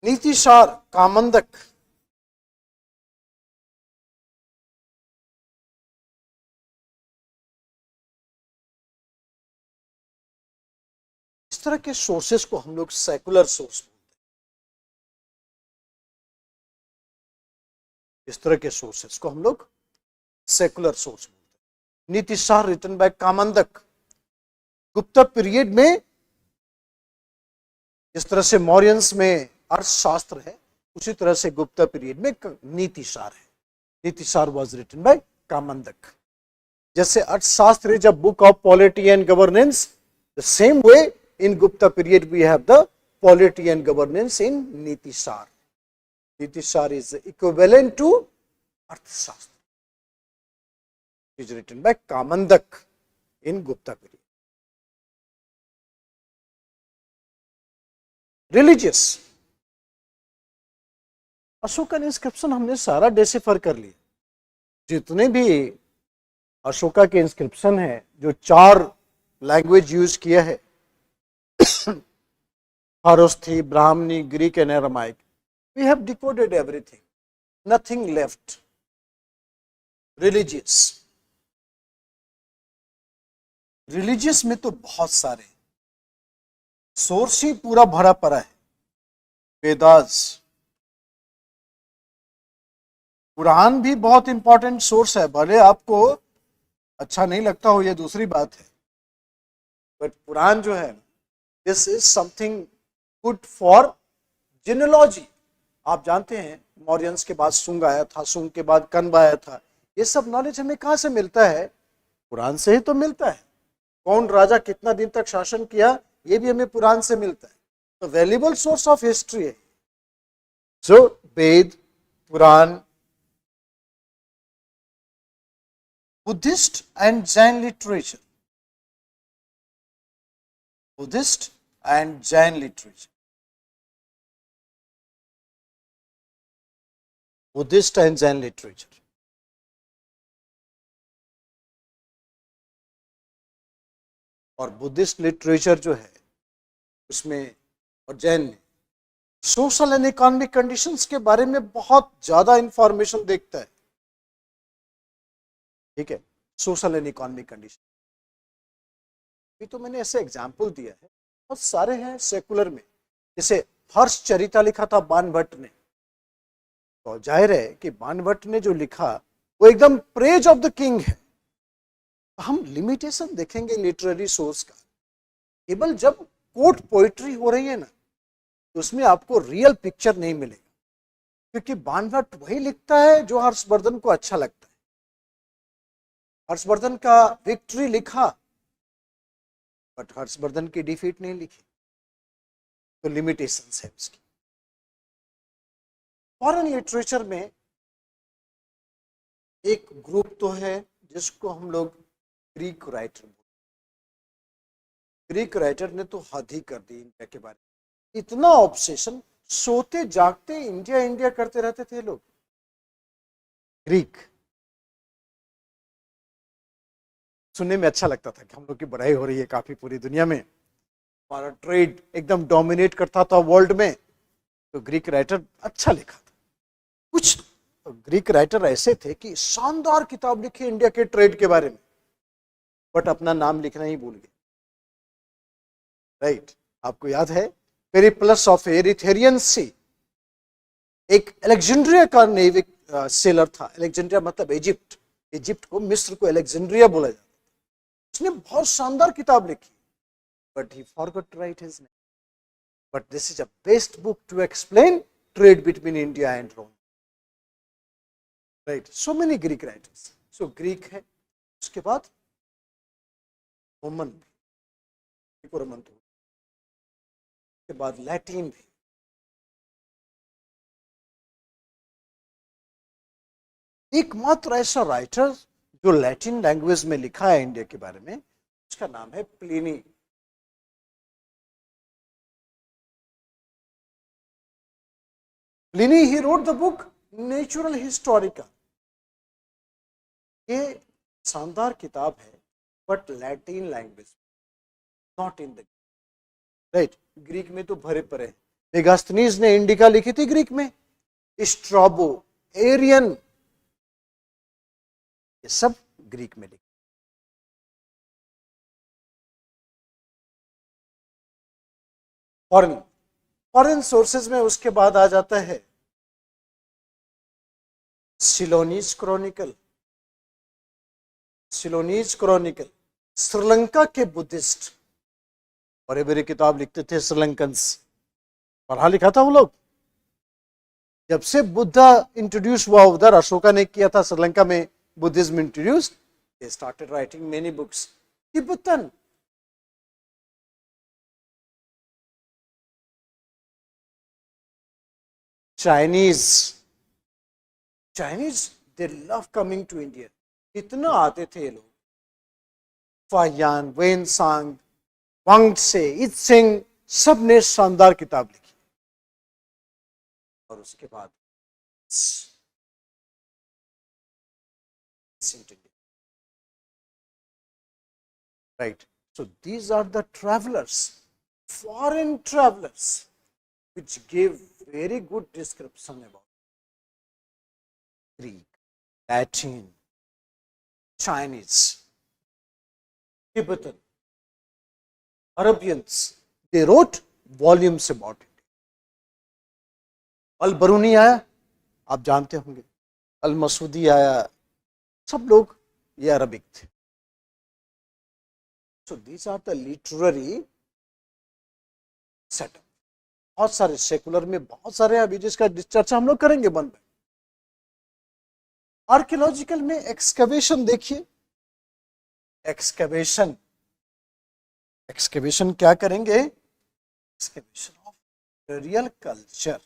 नीतिसार, कामंदक, इस तरह के सोर्सेस को हम लोग सेकुलर सोर्स बोलते हैं। इस तरह के सोर्सेस को हम लोग सेकुलर सोर्स बोलते हैं। नीतिसार written by Kamandaka, Gupta period में जिस तरह से मौर्यंस में अर्थशास्त्र है उसी तरह से गुप्ता पीरियड में नीतिसार है। नीतिसार वाज रिटन बाय कामंदक। जैसे अर्थशास्त्र is a book of polity and governance, the same way in Gupta period we have the polity and governance in Nitisar. Nitisar is equivalent to Arthashastra. It is written by Kamandak in Gupta period. Religious, Ashoka inscription हमने सारा decipher कर लिया। जितने भी अशोका के inscription है जो 4 language use किया है, Kharosthi, Brahmini, Greek and Aramaic. We have decoded everything. Nothing left. Religious. Religious में तो बहुत सारे सोर्स ही पूरा भरा पड़ा है। वेदास, कुरान भी बहुत इंपॉर्टेंट सोर्स है, भले आपको अच्छा नहीं लगता हो ये दूसरी बात है, बट कुरान जो है this is something good for genealogy. आप जानते हैं मौर्यंस के बाद सुंग आया था, सुंग के बाद कन्व आया था। ये सब नॉलेज हमें कहाँ से मिलता है? पुराण से ही तो मिलता है। कौन राजा कितना दिन तक शासन किया ये भी हमें पुराण से मिलता है। तो वैल्यूएबल सोर्स ऑफ हिस्ट्री है। So Veda, Purana, Buddhist and Jain literature, Buddhist and Jain literature. Buddhist and Jain literature. और बुद्धिस्ट लिटरेचर जो है उसमें और जैन में सोशल एंड इकोनॉमिक कंडीशंस के बारे में बहुत ज्यादा इंफॉर्मेशन देखता है। ठीक है, सोशल एंड इकोनॉमिक कंडीशन। अभी तो मैंने ऐसे एग्जाम्पल दिया है, बहुत सारे हैं सेकुलर में। जैसे हर्ष चरिता लिखा था बाणभट्ट ने, तो जाहिर है कि बाणभट्ट ने जो लिखा वो एकदम प्रेज ऑफ द किंग है। हम लिमिटेशन देखेंगे लिटरेरी सोर्स का, केवल जब कोर्ट पोइट्री हो रही है ना, तो उसमें आपको रियल पिक्चर नहीं मिलेगा, क्योंकि बाणभट्ट वही लिखता है जो हर्षवर्धन को अच्छा लगता है। हर्षवर्धन का विक्ट्री लिखा, बट हर्षवर्धन की डिफीट नहीं लिखी, तो लिमिटेशंस है उसकी। फॉरेन लिटरेचर में एक ग्रुप तो है जिसको हम लोग ग्रीक राइटर, ग्रीक राइटर ने तो हद ही कर दी इंडिया के बारे में। इतना ऑब्सेशन, सोते जागते इंडिया इंडिया करते रहते थे लोग। ग्रीक सुनने में अच्छा लगता था कि हम लोग की बढ़ाई हो रही है काफी पूरी दुनिया में, हमारा ट्रेड एकदम डोमिनेट करता था वर्ल्ड में, तो ग्रीक राइटर अच्छा लिखा था। कुछ ग्रीक राइटर ऐसे थे कि शानदार किताब लिखी इंडिया के ट्रेड के बारे में, बट अपना नाम लिखना ही भूल गए। राइट, आपको याद है पेरिप्लस ऑफ एरिथेरियन सी, एक अलेक्जेंड्रिया का नेविक सेलर था। अलेक्जेंड्रिया मतलब इजिप्ट, इजिप्ट को, मिस्र को अलेक्जेंड्रिया बोला जाता है। उसने बहुत शानदार किताब लिखी, but he forgot to write his name. But this is a best book to explain trade between India and Rome. Right, so many Greek writers. So Greek है, उसके बाद रोमन, रोमन के बाद लैटिन भी। एकमात्र ऐसा राइटर जो Latin language में लिखा है इंडिया के बारे में, उसका नाम है Pliny. Pliny he wrote the book natural Historica. ये शानदार किताब है, but Latin language, not in the right. Greek में तो भरे पड़े। मेगास्थनीज ने इंडिका लिखी थी ग्रीक में, स्ट्राबो, एरियन, ये सब ग्रीक में लिखे। फॉरेन फॉरेन सोर्सेज में उसके बाद आ जाता है Ceylonese Chronicle. Ceylonese Chronicle Sri Lanka के बुद्धिस्ट बड़े बड़े किताब लिखते थे श्रीलंकन्स, पढ़ा लिखा था वो लोग। जब से बुद्धा इंट्रोड्यूस हुआ उधर, अशोका ने किया था श्रीलंका में Buddhism introduce, they started writing many books. Tibetan, Chinese, Chinese they love coming to India, इतना आते थे लोग। फाहियान, वेन सांग, वांग से, इत सिंह, सब ने शानदार किताब लिखी। और उसके बाद right, so these are the travelers, foreign travelers, which gave very good description about Greek, Latin, Chinese, Tibetan, Arabians. They wrote volumes about it. Al Biruni आया, आप जानते होंगे, अल मसूदी आया, सब लोग ये अरबिक थे। So these are the literary setup. बहुत सारे सेकुलर में बहुत सारे, अभी जिसका चर्चा हम लोग करेंगे वन में। आर्कियोलॉजिकल में एक्सकवेशन देखिए, एक्सकवेशन, एक्सकवेशन क्या करेंगे, excavation of real culture.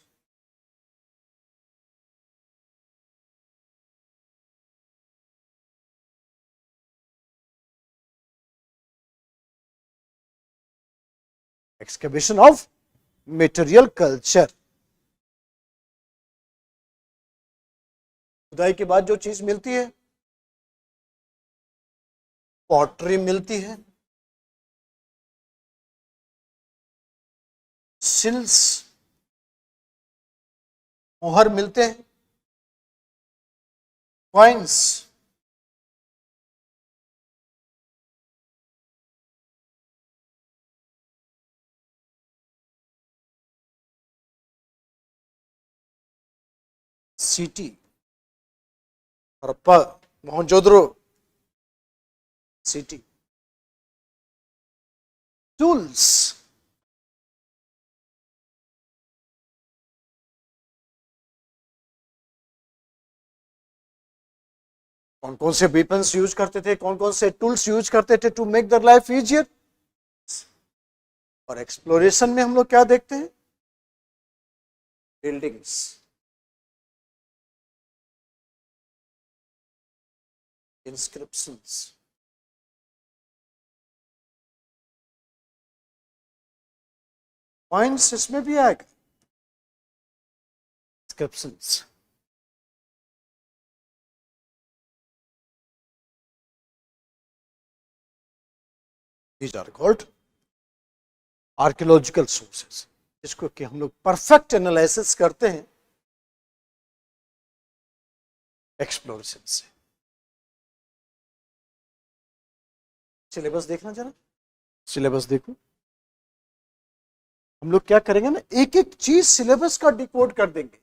Excavation of material culture. खुदाई के बाद जो चीज मिलती है, पॉटरी मिलती है, सिल्स, मोहर मिलते हैं, coins, city, Harappa, Mohenjodaro, city. Tools, कौन कौन से वेपन्स यूज करते थे, कौन कौन से टूल्स यूज करते थे to make the life easier. और एक्सप्लोरेशन में हम लोग क्या देखते हैं, बिल्डिंग्स, इंस्क्रिप्शंस, पॉइंट्स इसमें भी आएगा, inscriptions. These are called archaeological sources, जिसको कि हम लोग परफेक्ट एनालिसिस करते हैं एक्सप्लोरेशन से। सिलेबस देखना जरा, सिलेबस देखो। हम लोग क्या करेंगे ना, एक एक चीज सिलेबस का डिकोड कर देंगे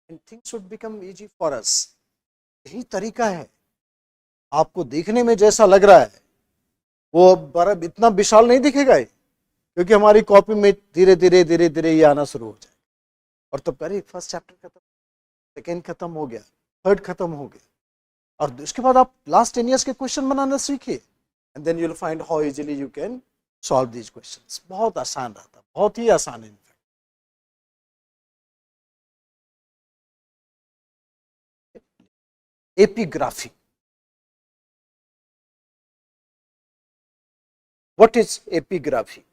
and things should become easy for us. यही तरीका है। आपको देखने में जैसा लग रहा है वो बड़ा इतना विशाल नहीं दिखेगा ये, क्योंकि हमारी कॉपी में धीरे धीरे धीरे धीरे ये आना शुरू हो जाए। और तो पहले फर्स्ट चैप्टर खत्म, सेकेंड खत्म हो गया, थर्ड खत्म हो गया, और उसके बाद आप लास्ट 10 years के क्वेश्चन बनाना सीखिए and then you will find how easily you can solve these questions. बहुत आसान रहता, बहुत ही आसान है in fact. Epigraphy, what is epigraphy?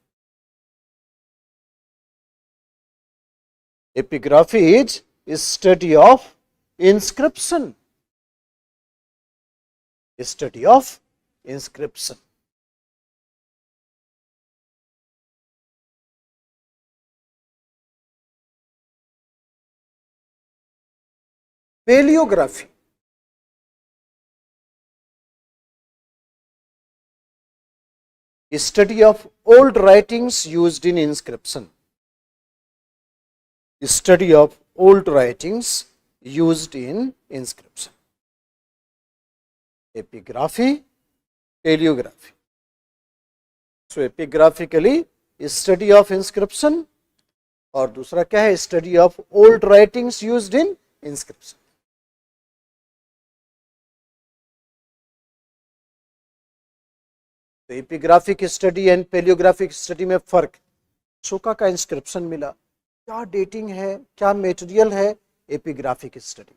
Epigraphy is study of inscription. Study of inscription. Paleography, study of old writings used in inscription. Study of old writings used in inscription. Epigraphy, paleography. So epigraphically study of inscription, और दूसरा क्या है, study of old writings used in inscription. तो epigraphic study and पेलियोग्राफिक study में फर्क, अशोका का inscription मिला, क्या डेटिंग है, क्या मटेरियल है, एपिग्राफिक स्टडी।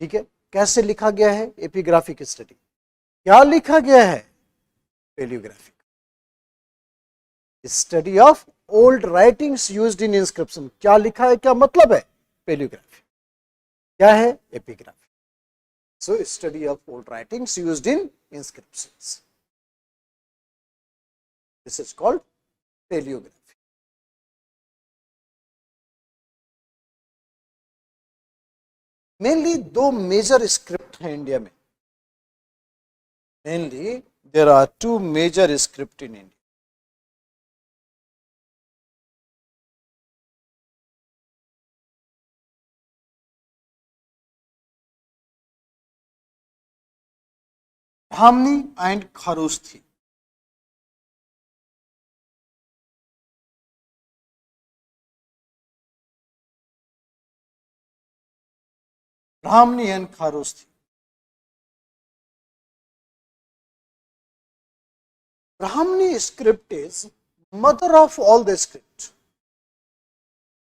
ठीक है, कैसे लिखा गया है, एपिग्राफिक स्टडी। क्या लिखा गया है, palaeographic study of old writings used in inscription. क्या लिखा है, क्या मतलब है, पेलियोग्राफी। क्या है, epigraphy. So study of old writings used in inscriptions, this is called palaeography. Mainly दो मेजर स्क्रिप्ट हैं इंडिया में। Mainly there are two major script in India. Brahmini and Kharosthi. Brahmini and Kharosthi. Brahmini script is mother of all the script.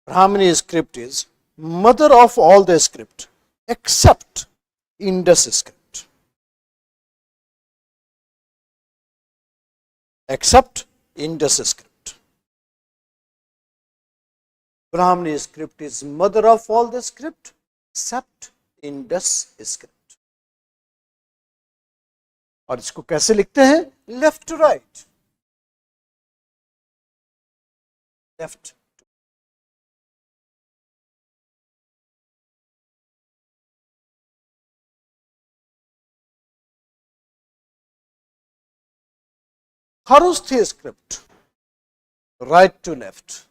Brahmini script is mother of all the script except Indus script. Except Indus script. Brahmini script is mother of all the script except Indus script. और इसको कैसे लिखते हैं, left to right, left. Kharosthi script, right to left.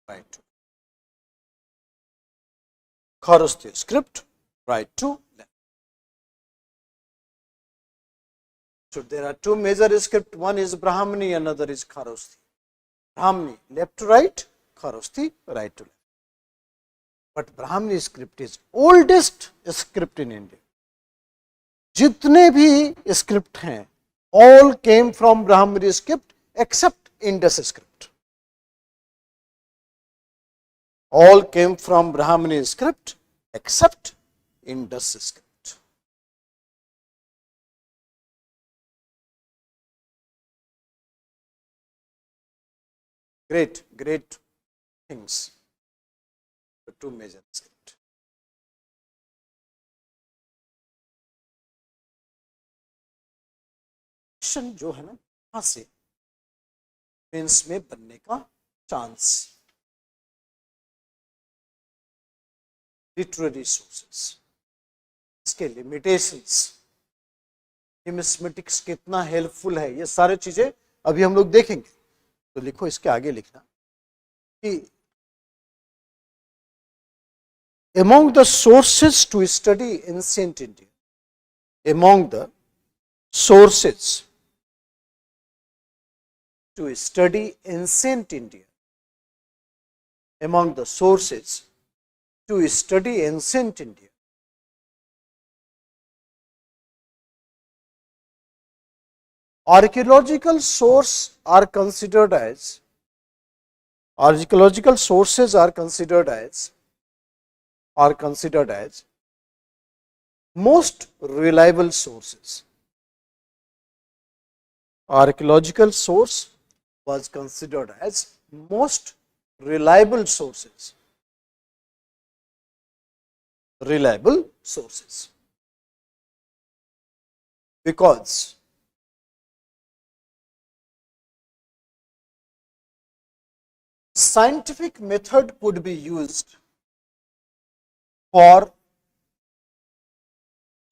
right to Kharosthi script, right to left. So there are two major scripts. One is Brahmani, another is Kharosthi. Brahmani left to right, Kharosthi right to left. But Brahmani script is oldest script in India. जितने भी script हैं all came from Brahmani script except Indus script. All came from Brahmani script except Indus script. Great things. The two major script. Question जो है ना कहां से mains में बनने का चांस, लिटरेरी सोर्सेस, इसके लिमिटेशंस, न्यूमिस्मेटिक्स कितना हेल्पफुल है, ये सारी चीजें अभी हम लोग देखेंगे. तो लिखो, इसके आगे लिखना कि among the sources to study ancient India, among the sources to study ancient India, among the sources to study ancient India, archaeological sources are considered as most reliable sources. Archaeological source was considered as most reliable sources. Reliable sources. Because scientific method could be used for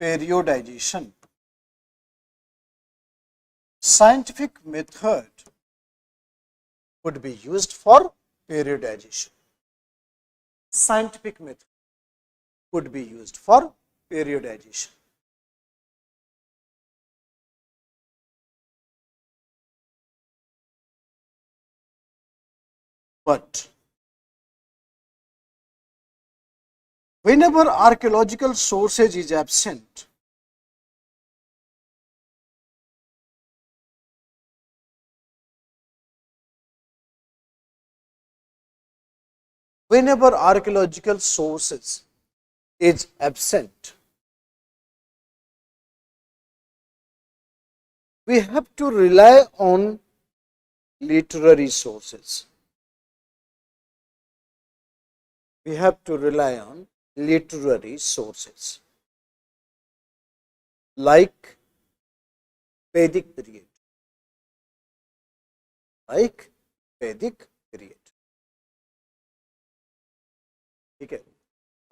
periodization. Scientific method could be used for periodization. Scientific method could be used for periodization. But whenever archaeological sources is absent, whenever archaeological sources is absent, we have to rely on literary sources. We have to rely on literary sources like Vedic period, like Vedic period. Okay.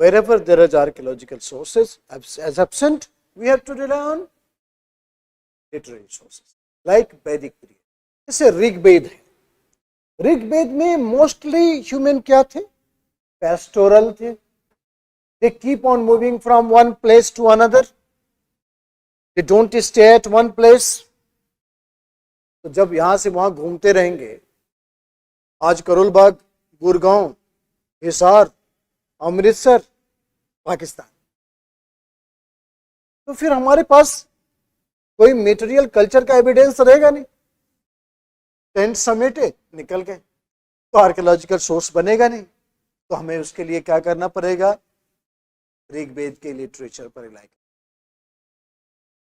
Wherever there is archaeological sources as absent, we have to rely on literary sources like Vedic period. जैसे ऋग्वेद है, ऋग्वेद में mostly human क्या थे? Pastoral थे. They keep on moving from one place to another. They don't stay at one place. तो जब यहां से वहां घूमते रहेंगे, आज करोल बाग, गुड़गांव, हिसार, अमृतसर, पाकिस्तान, तो फिर हमारे पास कोई मेटेरियल कल्चर का एविडेंस रहेगा नहीं. टेंट समेटे निकल गए, तो आर्कियोलॉजिकल सोर्स बनेगा नहीं. तो हमें उसके लिए क्या करना पड़ेगा? ऋग्वेद के लिटरेचर पर रिलाई.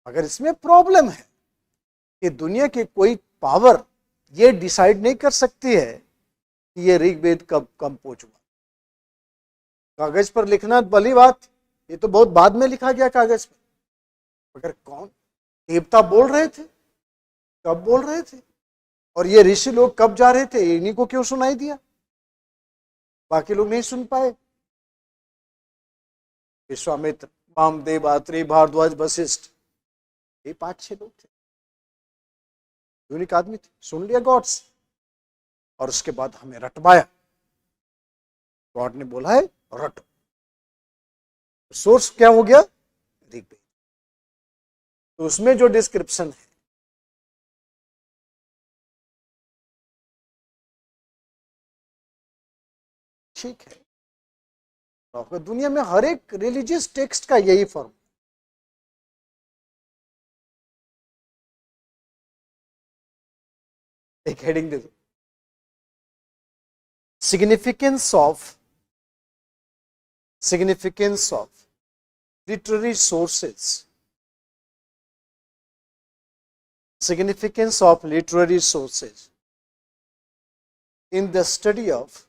अगर इसमें प्रॉब्लम है कि दुनिया की कोई पावर ये डिसाइड नहीं कर सकती है कि ये ऋग्वेद कब कंपोज हुआ. कागज पर लिखना भली बात, ये तो बहुत बाद में लिखा गया कागज पर. अगर कौन देवता बोल रहे थे, कब बोल रहे थे, और ये ऋषि लोग कब जा रहे थे, इन्हीं को क्यों सुनाई दिया, बाकी लोग नहीं सुन पाए? विश्वामित्र, वामदेव, आत्रेय, भारद्वाज, वशिष्ठ, ये 5-6 लोग थे, यूनिक आदमी थे. सुन लिया गॉड्स, और उसके बाद हमें रटवाया गॉड ने बोला है रटो। सोर्स क्या हो गया? ऋग्वेद। तो उसमें जो डिस्क्रिप्शन है, ठीक है, तो दुनिया में हर एक रिलीजियस टेक्स्ट का यही फॉर्म। एक हेडिंग दे दो, significance of literary sources, significance of literary sources in the study of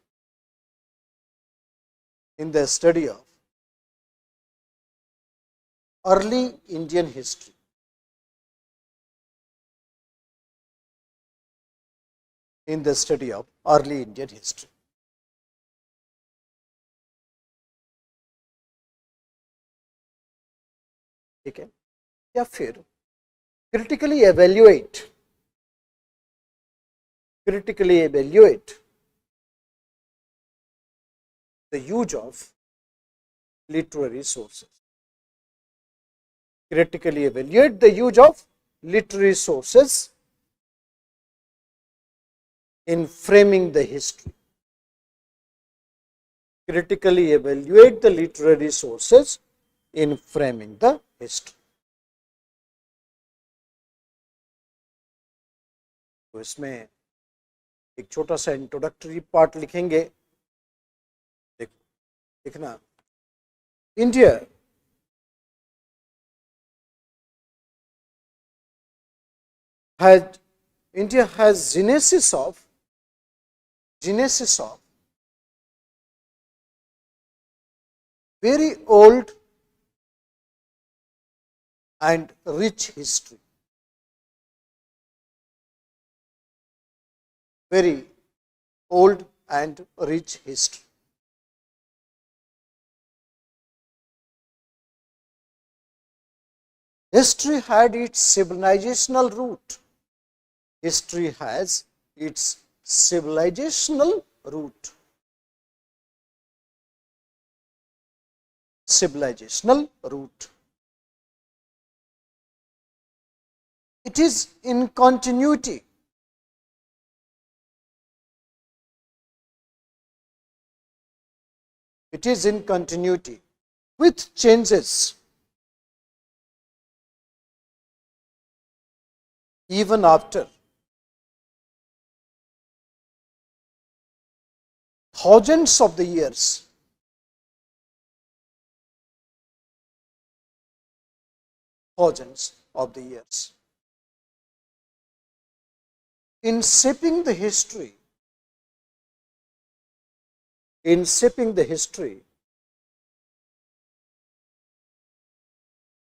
early Indian history, in the study of early Indian history। ठीक है, या फिर critically evaluate the use of literary sources, critically evaluate the use of literary sources in framing the history, critically evaluate the literary sources in framing the history। तो इसमें एक छोटा सा introductory part लिखेंगे। देखना, India has genesis of very old and rich history, very old and rich history। History had its civilizational root. History has its civilizational root. Civilizational root. It is in continuity. It is in continuity with changes even after thousands of the years, in shaping the history,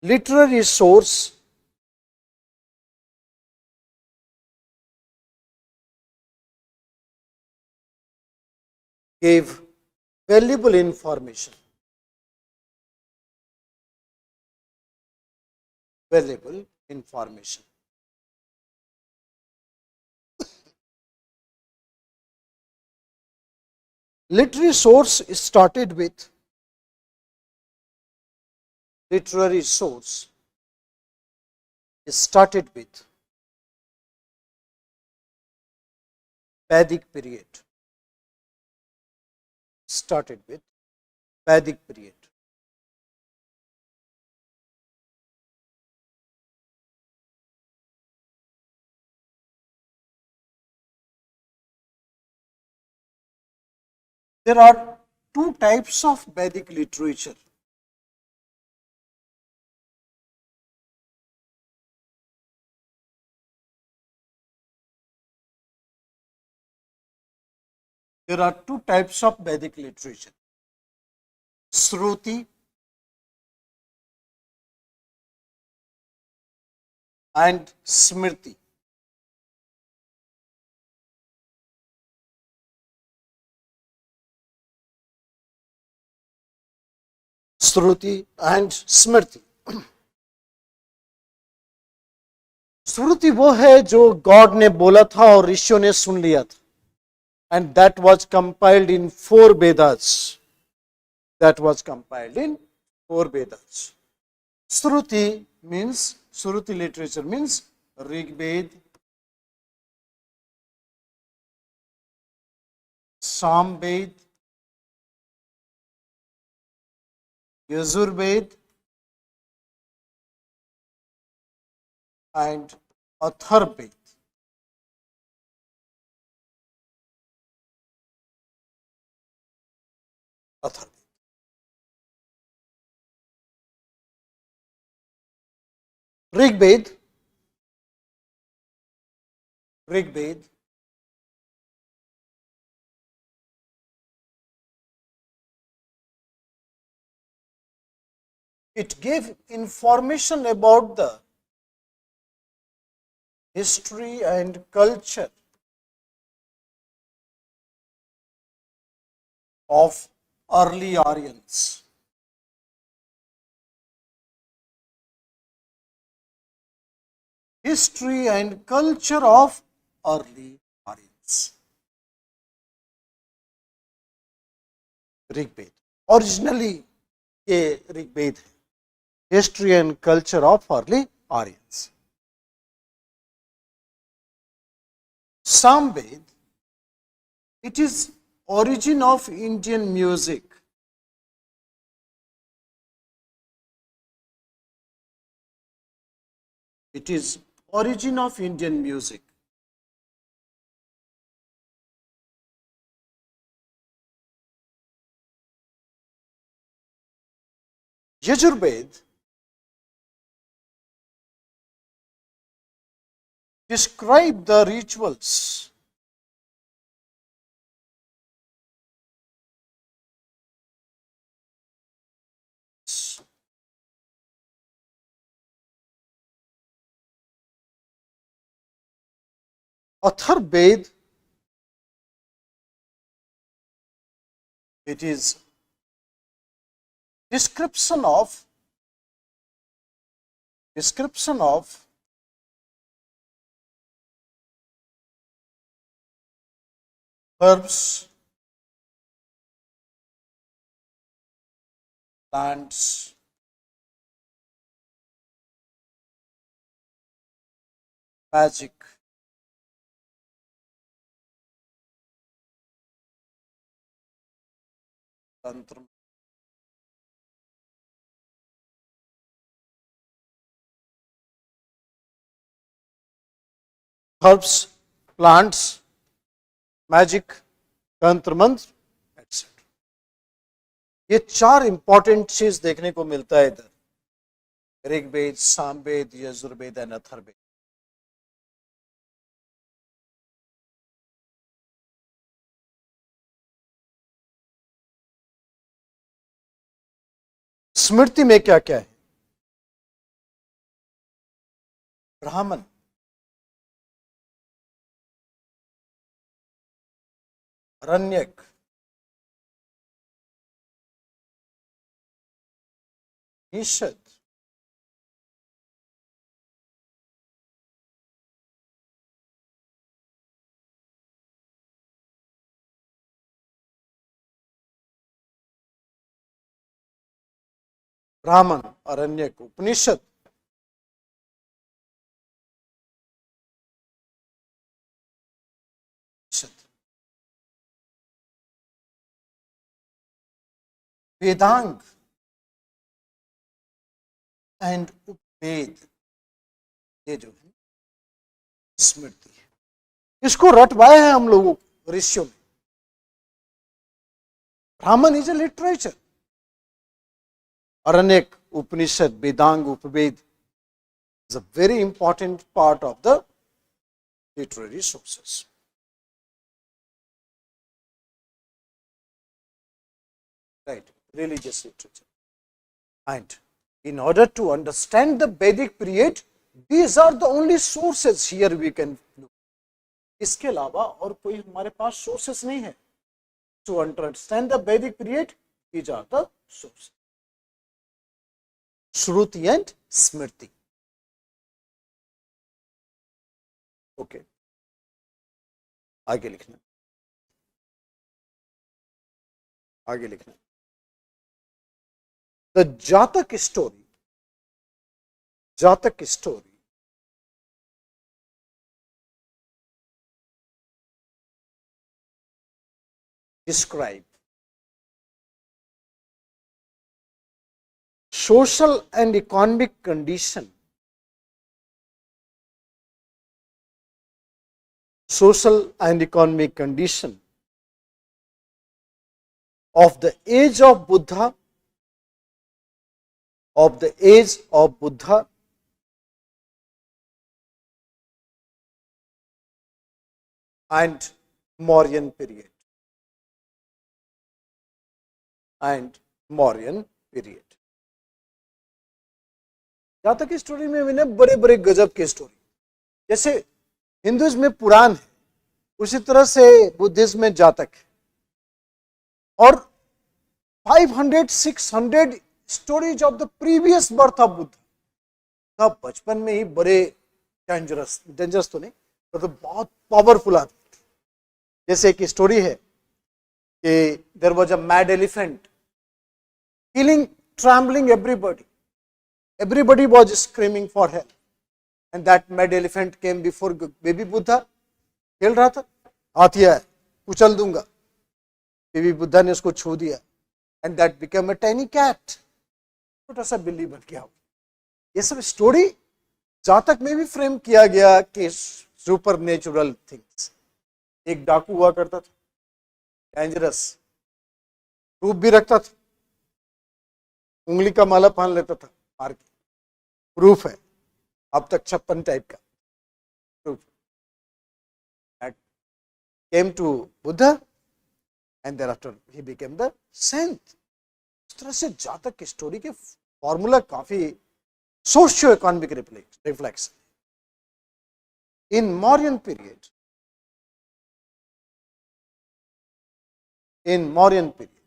literary source gave valuable information, Literary source started with Vedic period. There are two types of Vedic literature. There are two types of Vedic literature: Shruti and Smriti. Shruti and Smriti. श्रुति वो है जो God ने बोला था और ऋषियों ने सुन लिया था। and that was compiled in 4 Vedas. That was compiled in 4 Vedas. Shruti means, Shruti literature means Rig Ved, Sam Ved, Yajur Ved, and Athar Ved. Athar Ved. Rig Ved, Rig Ved it gave information about the history and culture of early Aryans. History and culture of early Aryans. Rigveda originally ये ऋग्वेद है, history and culture of early Aryans. Samved, it is origin of Indian music. It is origin of Indian music. Yajurved describe the rituals Atharved, it is description of herbs, plants, magic, tantra, herbs, plants, magic, तंत्र मंत्र etcetera. ये 4 important चीज देखने को मिलता है इधर, Rigveda, Samaveda, Yajurveda and Atharvaveda. स्मृति में क्या क्या है? ब्राह्मण, अरण्यक, निषद, ब्राह्मण, अरण्यक, उपनिषद, वेदांग एंड उपवेद, ये जो है स्मृति है. इसको रटवाया है हम लोगों को ऋषियों में. ब्राह्मण is A literature, Aranyak, Upanishad, Vedang, Upaveda is a very important part of the literary sources. Right, religious literature. And in order to understand the Vedic period, these are the only sources here we can look. इसके अलावा और कोई हमारे पास sources नहीं है. To understand the Vedic period, these are the sources. Shruti and Smriti. Okay. आगे लिखना. आगे लिखना, द जातक स्टोरी, जातक story describe social and economic condition, social and economic condition of the age of Buddha, of the age of Buddha and Mauryan period, and Mauryan period. जातक की story में मैंने बड़े बड़े गजब की स्टोरी, जैसे हिंदुइज्म में पुराण है, उसी तरह से बुद्धिज्म में जातक है, और 500-600 stories of the previous birth of Buddha का बचपन में ही बड़े डेंजरस तो नहीं, तो बहुत पावरफुल आदमी। जैसे एक स्टोरी है कि there was a mad elephant killing, trembling everybody, everybody was screaming for help, and that mad elephant came before baby Buddha, खेल रहा था, हाथी आया, कुचल दूंगा, बेबी बुद्धा ने उसको छू दिया, and that became a tiny cat, छोटा सा बिल्ली बन गया। ये सब स्टोरी जातक में भी फ्रेम किया गया कि सुपर नेचुरल थिंग्स। एक डाकू हुआ करता था, डेंजरस, रूप भी रखता था, उंगली का माला पहन लेता था मार के, प्रूफ है अब तक 56 टाइप का proof. Came to Buddha and thereafter he became the saint. इस तरह से जातक की स्टोरी के फॉर्मूला काफी socio economic reflection. In Mauryan period, in Mauryan period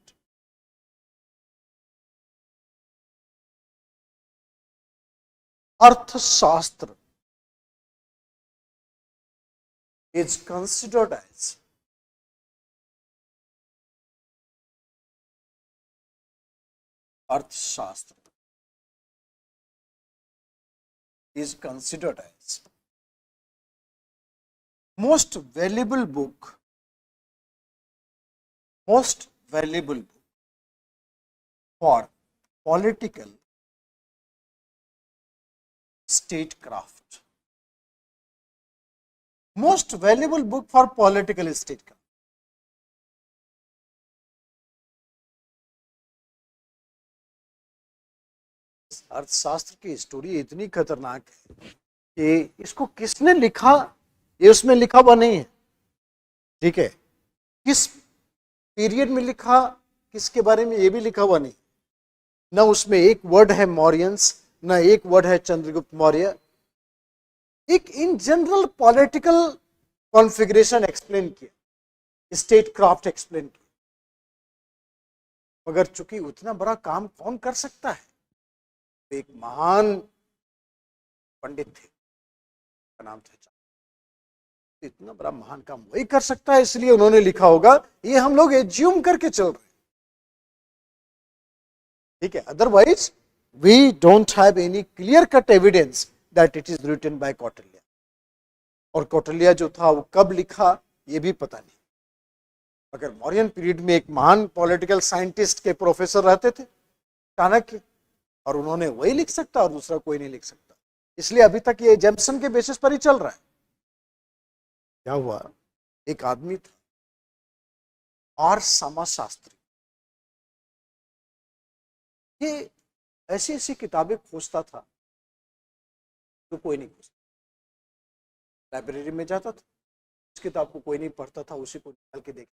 Arthashastra is considered as अर्थशास्त्र is considered as most valuable book for political statecraft, most valuable book for political statecraft। अर्थशास्त्र की स्टोरी इतनी खतरनाक है कि इसको किसने लिखा ये उसमें लिखा हुआ नहीं है, ठीक है, किस पीरियड में लिखा किसके बारे में ये भी लिखा हुआ नहीं, ना उसमें एक वर्ड है मौर्यंस, ना एक वर्ड है चंद्रगुप्त मौर्य। एक in general political configuration explain किया, स्टेट क्राफ्ट एक्सप्लेन किया, मगर चूंकि उतना बड़ा काम कौन कर सकता है, एक महान पंडित थे, का नाम था, इतना बड़ा महान काम वही कर सकता है, इसलिए उन्होंने लिखा होगा, ये हम लोग एज्यूम करके चल रहे हैं, ठीक है। Otherwise we don't have any clear cut evidence that it is written by Kautilya, और कौटिल्य जो था वो कब लिखा ये भी पता नहीं। अगर मौर्यन पीरियड में एक महान पॉलिटिकल साइंटिस्ट के प्रोफेसर रहते थे चाणक्य, और उन्होंने वही लिख सकता और दूसरा कोई नहीं लिख सकता, इसलिए अभी तक ये जेम्सन के बेसिस पर ही चल रहा है। क्या हुआ, एक आदमी था और समाजशास्त्री, ये ऐसी ऐसी किताबें खोजता था तो कोई नहीं खोजता, लाइब्रेरी में जाता था, उस किताब को कोई नहीं पढ़ता था, उसी को निकाल के देख,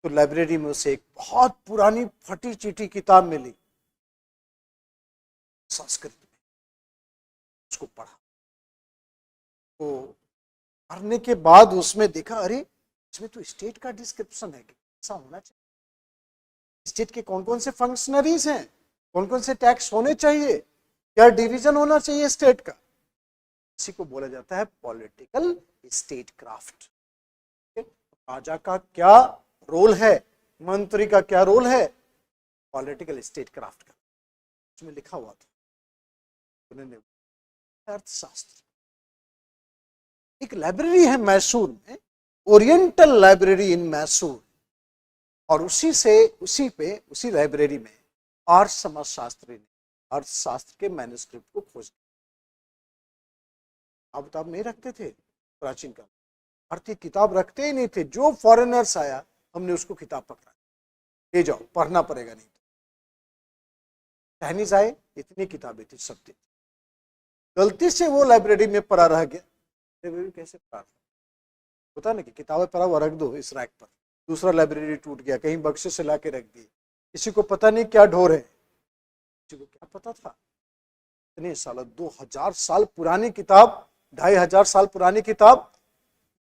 तो लाइब्रेरी में उसे एक बहुत पुरानी फटी चिटी किताब मिली संस्कृत में, उसको पढ़ा, तो पढ़ने के बाद उसमें देखा अरे इसमें तो स्टेट का डिस्क्रिप्शन है कि ऐसा होना चाहिए, स्टेट के कौन कौन से फंक्शनरीज हैं, कौन कौन से टैक्स होने चाहिए, क्या डिवीजन होना चाहिए स्टेट का, इसी को बोला जाता है पॉलिटिकल स्टेट क्राफ्ट। राजा का क्या रोल है, मंत्री का क्या रोल है, पॉलिटिकल स्टेट क्राफ्ट का, उसमें लिखा हुआ था उन्होंने। अर्थशास्त्र, एक लाइब्रेरी है मैसूर में, ओरिएंटल लाइब्रेरी इन मैसूर, और उसी लाइब्रेरी में आर्य समाजशास्त्री ने अर्थशास्त्र के मैन्युस्क्रिप्ट को खोज लिया। अब तो आप नहीं रखते थे प्राचीन काल, भारतीय किताब रखते ही नहीं थे, जो फॉरेनर्स आया हमने उसको किताब पकड़ा, ले जाओ पढ़ना पड़ेगा, नहीं तो चाइनीज आए इतनी किताबें थी, सब थी, गलती से वो लाइब्रेरी में पड़ा रह गया, लाइब्रेरी कैसे पड़ा, होता ना कि किताबें पढ़ा हुआ रख दो इस रैक पर, दूसरा लाइब्रेरी टूट गया, कहीं बक्से से ला के रख दी, किसी को पता नहीं क्या ढोर है, किसी को क्या पता था, इतने साल, 2000 साल पुरानी किताब, 2500 साल पुरानी किताब,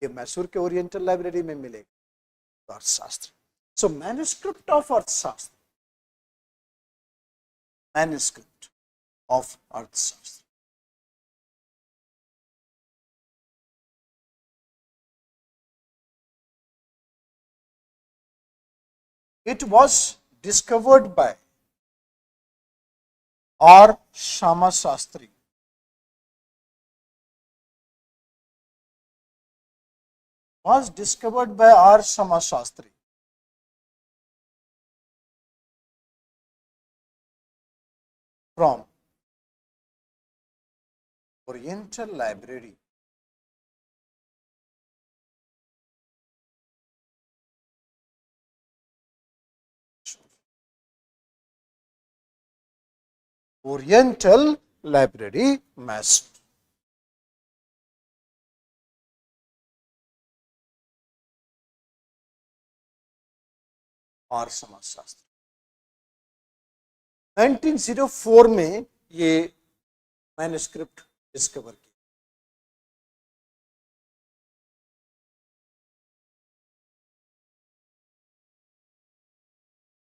ये मैसूर के ओरिएंटल लाइब्रेरी में मिलेगा, अर्थशास्त्र। सो मैन्युस्क्रिप्ट ऑफ अर्थशास्त्र, मैन्युस्क्रिप्ट ऑफ अर्थशास्त्र, it was discovered by R. Shama Shastri, was discovered by R. Shama Shastri from Oriental Library oriental library Mysore. और समाजशास्त्र 1904 में ये मैन्युस्क्रिप्ट डिस्कवर की।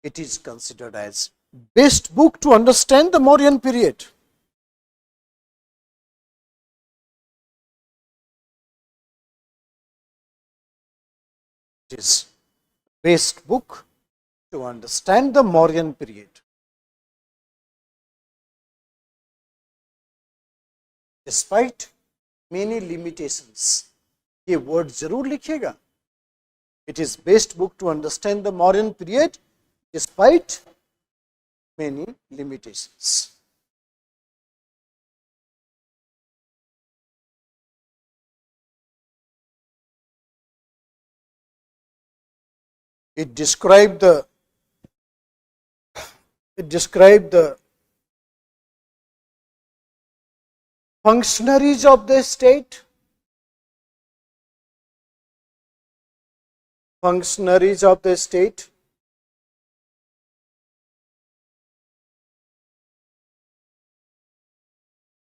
It is considered as best book to understand the Mauryan period. It is best book to understand the Mauryan period. Despite many limitations, ये word जरूर लिखिएगा. It is best book to understand the Mauryan period despite many limitations. It described the functionaries of the state,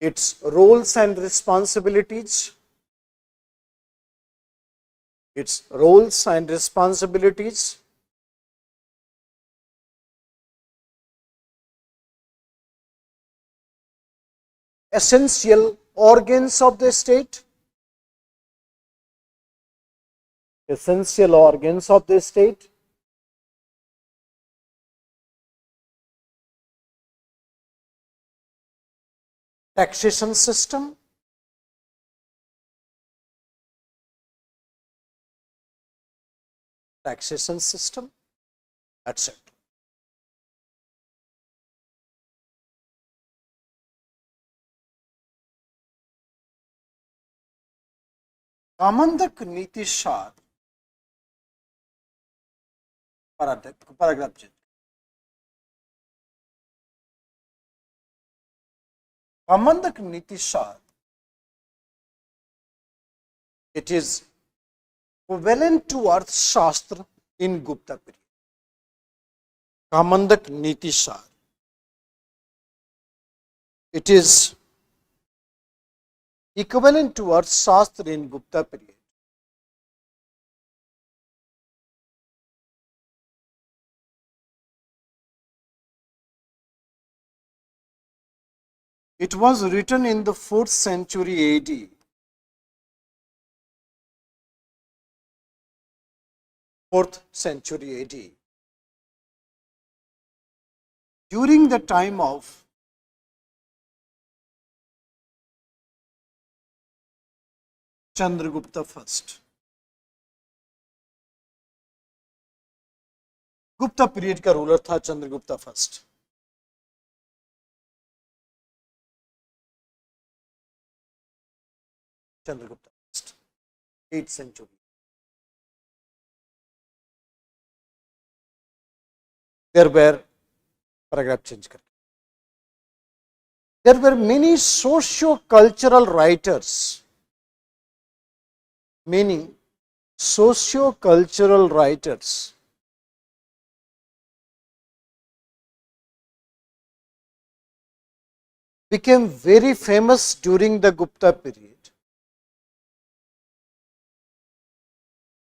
its roles and responsibilities, essential organs of the state, taxation system, etc. Kamandaka नीति सार paragraph Kamandaka नीति सार, it is equivalent to अर्थशास्त्र in Gupta period. Kamandaka नीति सार, it is equivalent to अर्थशास्त्र in Gupta period. It was written in the 4th century AD. 4th century AD. During the time of Chandragupta first, Gupta period का ruler था Chandragupta first. Chandragupta first 8th century। There were, paragraph change करके, there were many socio-cultural writers, many socio-cultural writers became very famous during the Gupta period,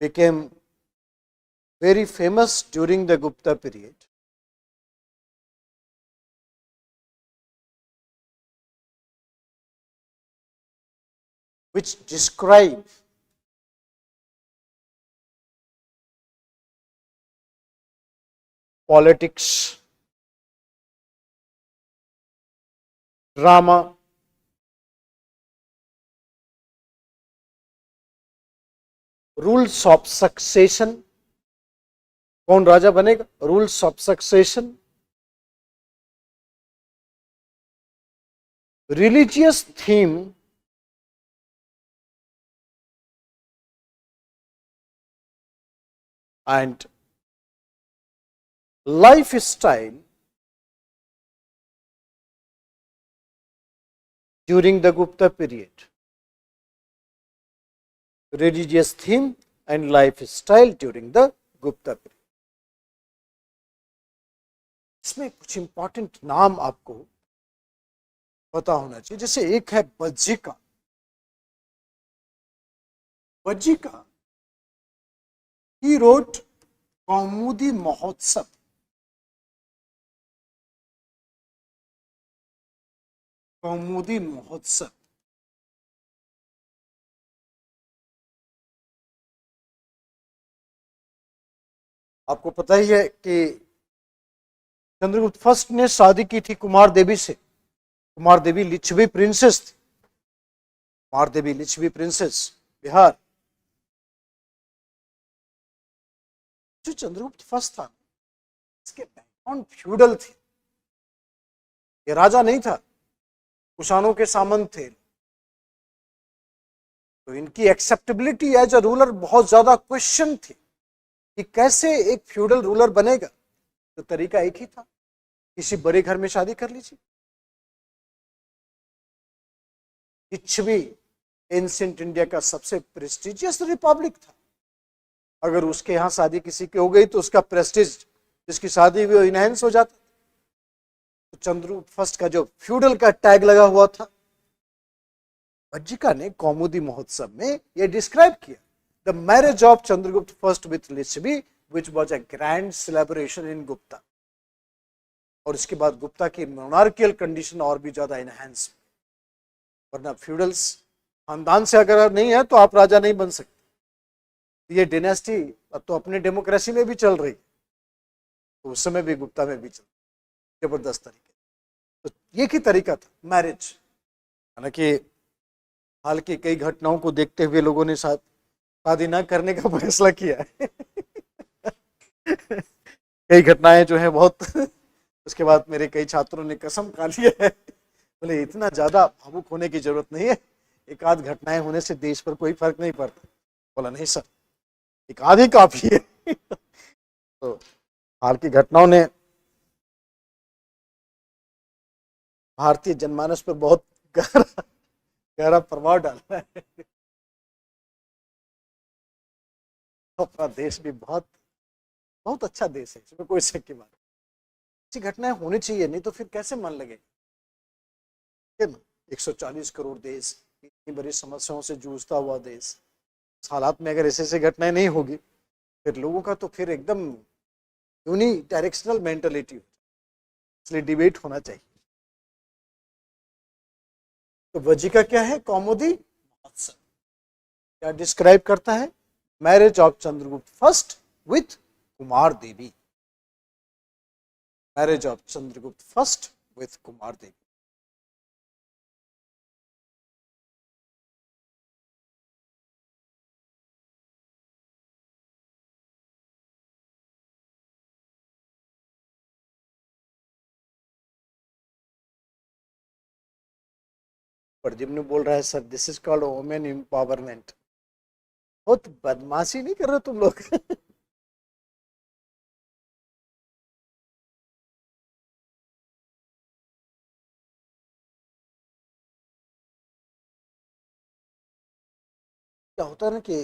became very famous during the Gupta period, which describe politics, drama, rules of succession, कौन राजा बनेगा, rules of succession, religious theme, and life style during the Gupta period. Religious theme and lifestyle during the Gupta period. इसमें कुछ important नाम आपको पता होना चाहिए, जैसे एक है बज्जिका। बज्जिका, he wrote कौमुदी महोत्सव। कौमुदी महोत्सव आपको पता ही है कि चंद्रगुप्त फर्स्ट ने शादी की थी कुमार देवी से। कुमार देवी लिच्छवी प्रिंसेस थी। कुमार देवी लिच्छवी प्रिंसेस, बिहार। जो चंद्रगुप्त फर्स्ट था, इसके बैकग्राउंड फ्यूडल थी। ये राजा नहीं था, कुषाणों के सामंत थे, तो इनकी एक्सेप्टेबिलिटी एज अ रूलर बहुत ज्यादा क्वेश्चन थी कि कैसे एक फ्यूडल रूलर बनेगा। तो तरीका एक ही था, किसी बड़े घर में शादी कर लीजिए। लिच्छवी एंशिएंट इंडिया का सबसे प्रेस्टिजियस रिपब्लिक था। अगर उसके यहां शादी किसी की हो गई तो उसका प्रेस्टिज, जिसकी शादी हुई, वो इनहेंस हो जाता। तो चंद्रगुप्त फर्स्ट का जो फ्यूडल का टैग लगा हुआ था, बज्जिका ने कौमुदी महोत्सव में यह डिस्क्राइब किया, the marriage of Chandragupta first with Licchavi which was a grand celebration in Gupta. और इसके बाद गुप्ता की मोनार्कियल कंडीशन और भी ज्यादा इनहेंस। वरना फ्यूडल्स खानदान से अगर नहीं है तो आप राजा नहीं बन सकते। ये डिनेस्टी अब तो अपने डेमोक्रेसी में भी चल रही, तो उस समय भी गुप्ता में भी चल, जबरदस्त तरीके। तो ये की तरीका था मैरिज। हालांकि हाल की कई घटनाओं को देखते हुए लोगों ने शादी न करने का फैसला किया है। कई घटनाएं जो है बहुत, उसके बाद मेरे कई छात्रों ने कसम खा लिया है, बोले इतना ज्यादा भावुक होने की जरूरत नहीं है, एक आध घटनाएं होने से देश पर कोई फर्क नहीं पड़ता। बोला नहीं सर, एक आध ही काफी है। तो हाल की घटनाओं ने भारतीय जनमानस पर बहुत गहरा प्रभाव डाला है। अपना देश भी बहुत बहुत अच्छा देश है, इसमें कोई शक की बात। अच्छी घटनाएं होनी चाहिए, नहीं तो फिर कैसे मन लगेगा। 140 करोड़ देश, इतनी बड़ी समस्याओं से जूझता हुआ देश, इस हालात में अगर ऐसे घटनाएं नहीं होगी, फिर लोगों का तो फिर एकदम यूनी डायरेक्शनल मेंटलिटी, इसलिए डिबेट होना चाहिए। तो बज्जिका क्या है, कौमुदी महोत्सव क्या डिस्क्राइब करता है, marriage of Chandragupta first with Kumar Devi. Marriage of Chandragupta first with Kumar Devi. Pradeep ने बोल रहा है sir this is called women empowerment. बहुत बदमाशी नहीं कर रहे तुम लोग। क्या होता है ना कि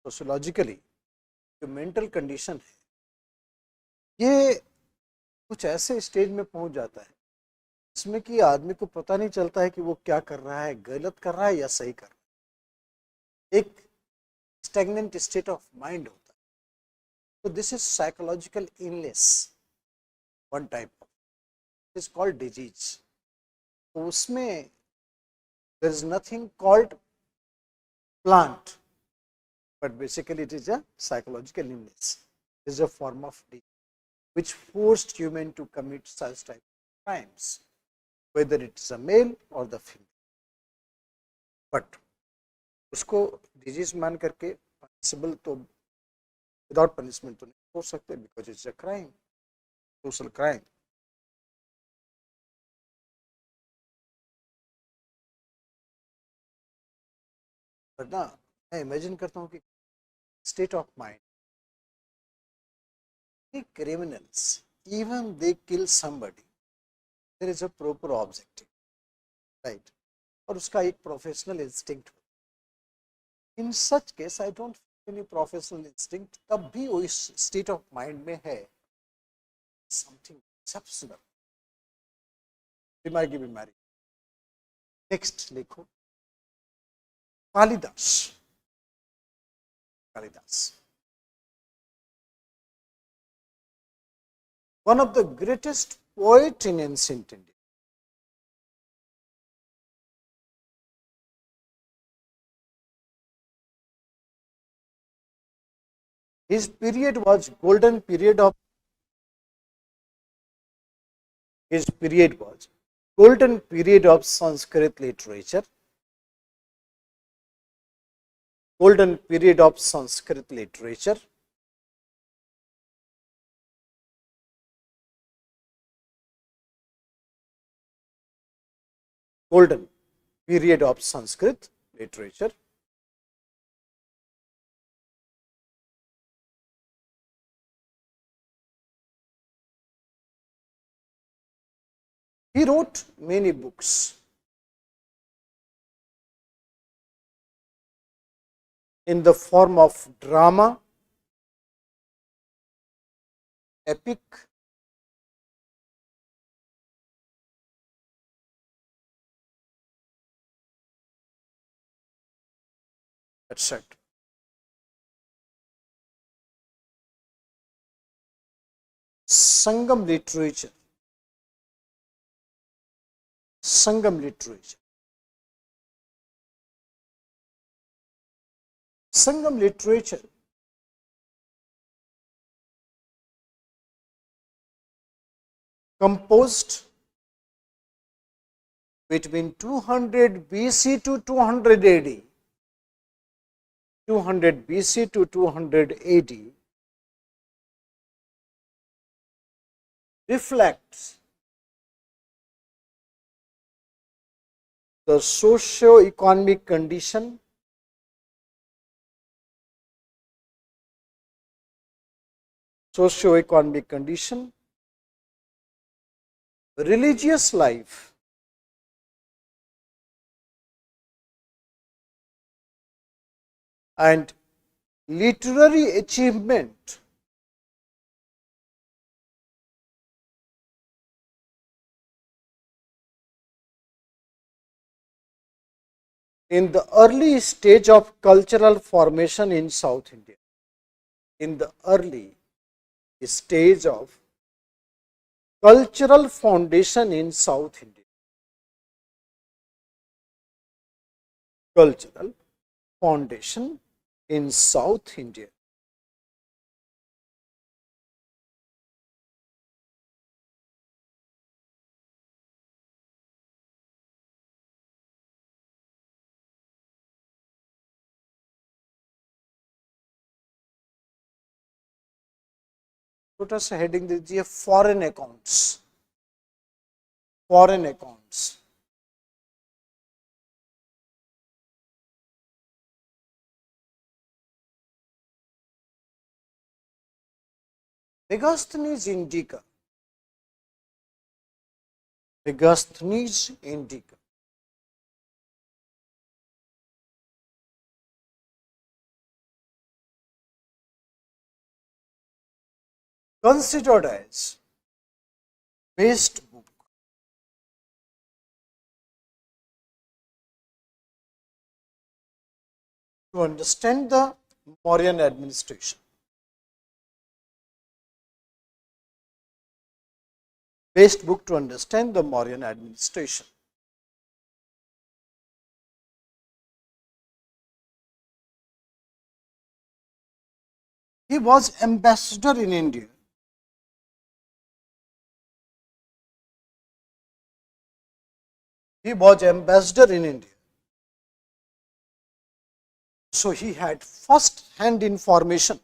सोशोलॉजिकली जो मेंटल कंडीशन है ये कुछ ऐसे स्टेज में पहुंच जाता है इसमें कि आदमी को पता नहीं चलता है कि वो क्या कर रहा है, गलत कर रहा है या सही कर रहा है। एक स्टेगनेंट स्टेट ऑफ माइंड होता है। तो this is psychological illness one type of, is called disease. तो उसमें there is nothing called plant, but basically it is a psychological illness. It is a form of disease which forced human to commit such type of crimes, whether it is a male or the female. But उसको disease मान करके punishable तो without punishment तो नहीं हो सकते, because it's a crime, social crime. But ना मैं इमेजिन करता हूँ कि state of mind, criminals even they kill somebody, there is a proper objective, right? और उसका एक professional instinct. In such case I don't feel any professional instinct, तब भी वो इस स्टेट ऑफ माइंड में है, समथिंग एक्सेप्शनल, दिमागी बीमारी। नेक्स्ट लिखो Kalidas. Kalidas one of the greatest poet in ancient India. His period was golden period of Sanskrit literature. Golden period of Sanskrit literature. Golden period of Sanskrit literature. He wrote many books. In the form of drama, epic, etc. Sangam literature. Sangam literature. Sangam literature composed between 200 BC to 200 AD. 200 BC to 200 AD reflects the socio-economic condition, religious life, and literary achievement in the early stage of cultural formation in South India. In the early stage of cultural foundation in South India. Cultural foundation in South India. छोटा सा heading दीजिए, foreign accounts. Foreign accounts, Megasthenes indica, Megasthenes indica, considered as best book to understand the Mauryan administration. Best book to understand the Mauryan administration. He was ambassador in India. He was ambassador in India. So he had first hand information.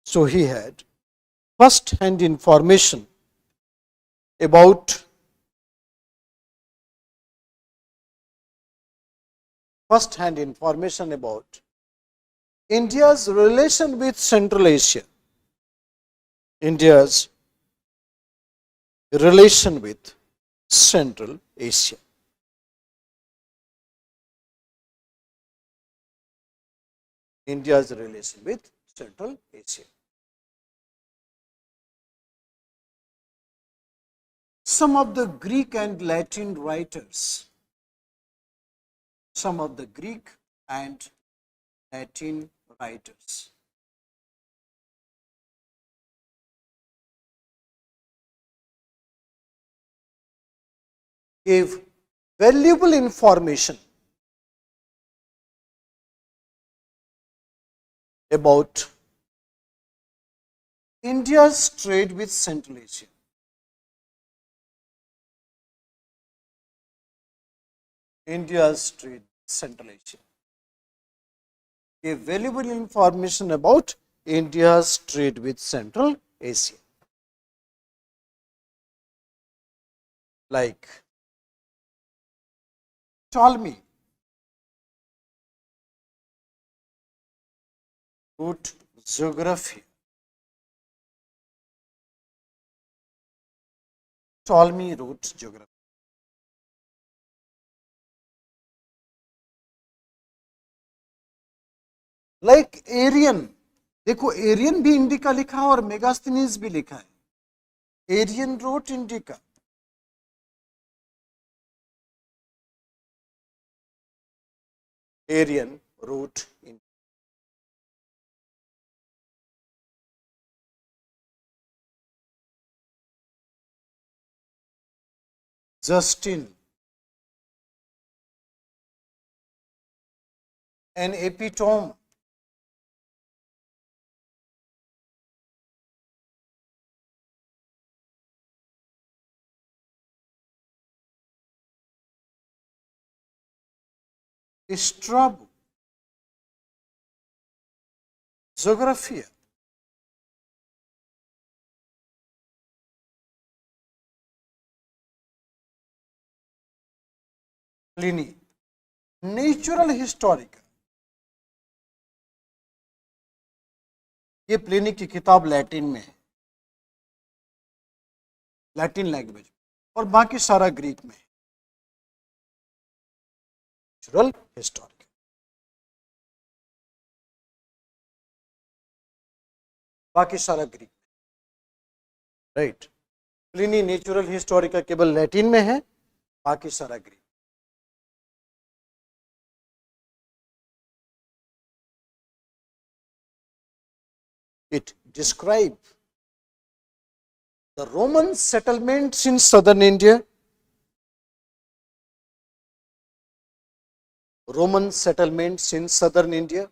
So he had first hand information about India's relation with Central Asia. India's relation with Central Asia. India's relation with Central Asia. Some of the Greek and Latin writers, some of the Greek and Latin writers gave valuable information about India's trade with Central Asia. India's trade with Central Asia. Gave valuable information about India's trade with Central Asia. Like Ptolemy wrote geography. Ptolemy wrote geography. Like Arian, देखो Arrian भी Indica लिखा है और Megasthenes भी लिखा है. Arrian wrote Indica. Arian wrote Indica. Justin, an epitome Strabo, Geographia, Pliny, Natural Historica. ये Pliny की किताब लैटिन में है, लैटिन लैंग्वेज, और बाकी सारा ग्रीक में है. नेचुरल हिस्टोरिका, बाकी सारा ग्रीक में, राइट. प्लिनी नेचुरल हिस्टोरिका केवल लैटिन में है, बाकी सारा Greek. It describes the Roman settlements in southern India, Roman settlements in southern India,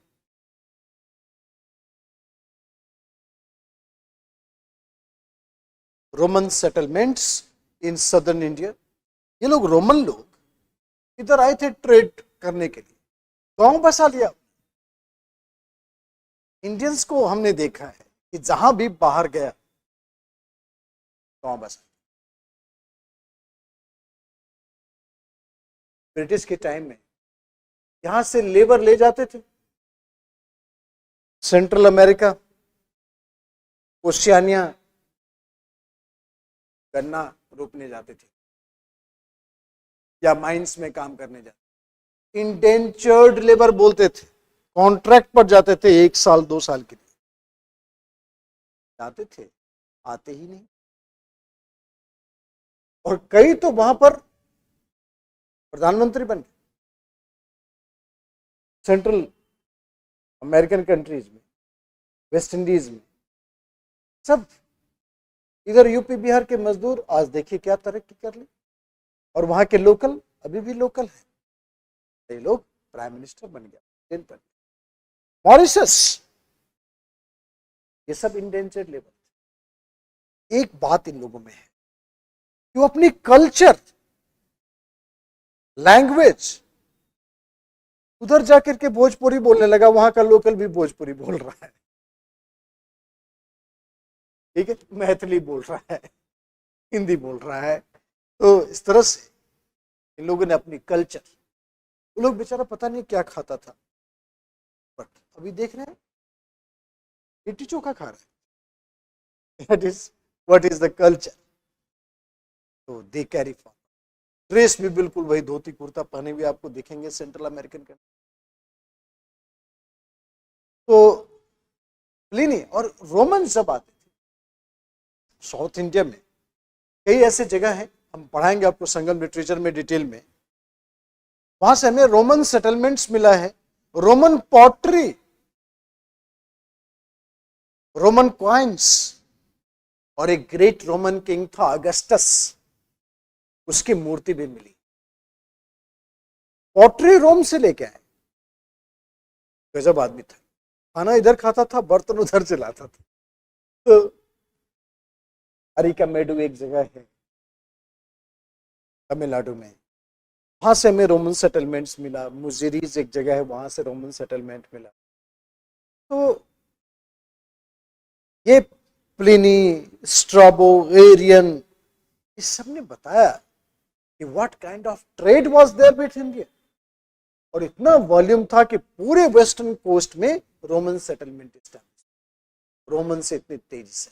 Roman settlements in southern India. ये लोग रोमन लोग इधर आए थे ट्रेड करने के लिए, गांव बसा लिया. इंडियंस को हमने देखा है कि जहां भी बाहर गया तो बस। ब्रिटिश के टाइम में यहां से लेबर ले जाते थे सेंट्रल अमेरिका, ओशियानिया, गन्ना रोपने जाते थे या माइंस में काम करने जाते। इंडेंचर्ड लेबर बोलते थे, कॉन्ट्रैक्ट पर जाते थे 1 साल 2 साल के लिए जाते थे, आते ही नहीं। और कई तो वहां पर प्रधानमंत्री बन गए सेंट्रल अमेरिकन कंट्रीज में, वेस्ट इंडीज में, सब। इधर यूपी बिहार के मजदूर आज देखिए क्या तरक्की कर ली, और वहां के लोकल अभी भी लोकल है। कई लोग प्राइम मिनिस्टर बन गया, मॉरिशस, ये सब इंडेंचर्ड लेबर। एक बात इन लोगों में है कि वो अपनी कल्चर, लैंग्वेज, उधर जाकर के भोजपुरी बोलने लगा, वहां का लोकल भी भोजपुरी बोल रहा है, ठीक है, मैथिली बोल रहा है, हिंदी बोल रहा है। तो इस तरह से इन लोगों ने अपनी कल्चर, वो लोग बेचारा पता नहीं क्या खाता था, बट अभी देख रहे हैं लिट्टी चोखा खा रहे हैं। That is what is the culture. तो दे कैरी फॉर। ड्रेस भी बिल्कुल वही धोती कुर्ता पहने हुए आपको दिखेंगे सेंट्रल अमेरिकन कंट्री। तो प्लिनी और रोमन जब आते थे साउथ इंडिया में, कई ऐसे जगह हैं, हम पढ़ाएंगे आपको संगम लिटरेचर में डिटेल में, वहां से हमें रोमन सेटलमेंट्स मिला है, रोमन पॉटरी, रोमन क्वाइंस, और एक ग्रेट रोमन किंग था अगस्टस, उसकी मूर्ति भी मिली। पॉटरी रोम से लेके आए, गजब आदमी था, खाना इधर खाता था, बर्तन उधर से लाता था। तो अरिकामेडू एक जगह है तमिलनाडु में, वहां से हमें रोमन सेटलमेंट्स मिला। मुजिरीज एक जगह है, वहां से रोमन सेटलमेंट मिला। तो ये प्लिनी, स्ट्राबो, एरियन, इस सब ने बताया कि what kind of trade was there with India. और इतना वॉल्यूम था कि पूरे वेस्टर्न कोस्ट में रोमन सेटलमेंट एस्टैब्लिश, रोमन से इतनी तेजी से।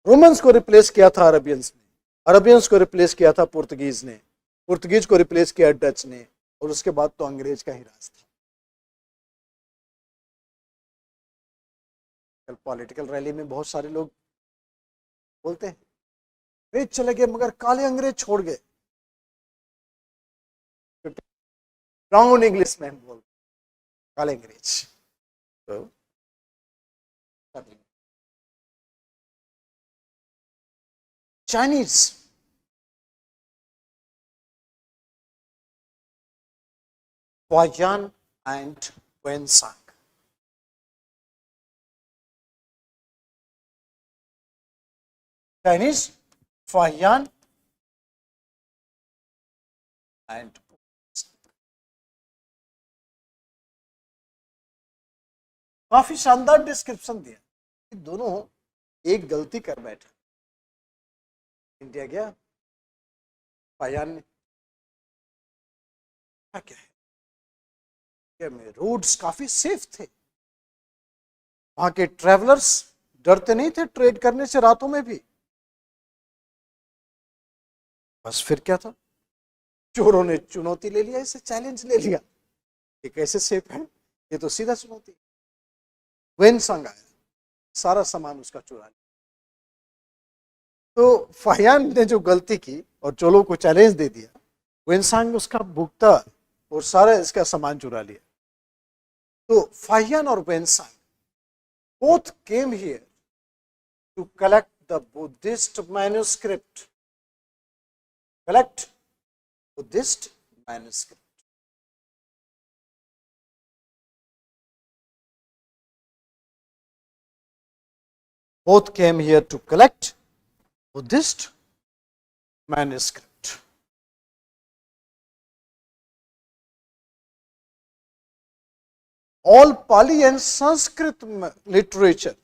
रोमन्स को रिप्लेस किया था अरबियंस ने, अरबियंस को रिप्लेस किया था पुर्तगीज ने, पुर्तगीज को रिप्लेस किया डच ने, और उसके बाद तो अंग्रेज का ही राज था। कल पॉलिटिकल रैली में बहुत सारे लोग बोलते हैं अंग्रेज चले गए मगर काले अंग्रेज छोड़ गए, ब्राउन इंग्लिश में बोल काले अंग्रेज। तो Chinese, Huayan and Wensang. Chinese, Huayan and काफी शानदार डिस्क्रिप्शन दिया। दोनों एक गलती कर बैठा, इंडिया गया, हुआयान ने क्या है में रोड्स काफी सेफ थे, वहां के ट्रेवलर्स डरते नहीं थे ट्रेड करने से रातों में भी। बस फिर क्या था, चोरों ने चुनौती ले लिया, इसे चैलेंज ले लिया, ये कैसे सेफ है, ये तो सीधा चुनौती। वेनसांग आया, सारा सामान उसका चुरा लिया। तो फाहियान ने जो गलती की और चोलों को चैलेंज दे दिया, वेनसांग उसका भुगता और सारा इसका सामान चुरा लिया। तो फाहियान और Xuanzang both came here to collect the Buddhist manuscript. Collect Buddhist manuscript. Both came here to collect Buddhist manuscript. All Pali and Sanskrit literature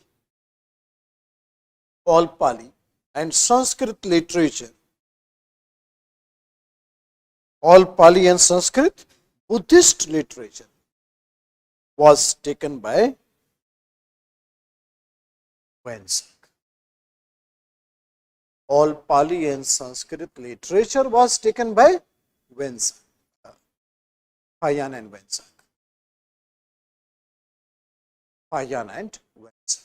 all Pali and Sanskrit literature, all Pali and Sanskrit Buddhist literature was taken by Wensang. All Pali and Sanskrit literature was taken by Wensang, Fayan and Wensang. Fayan and Wensang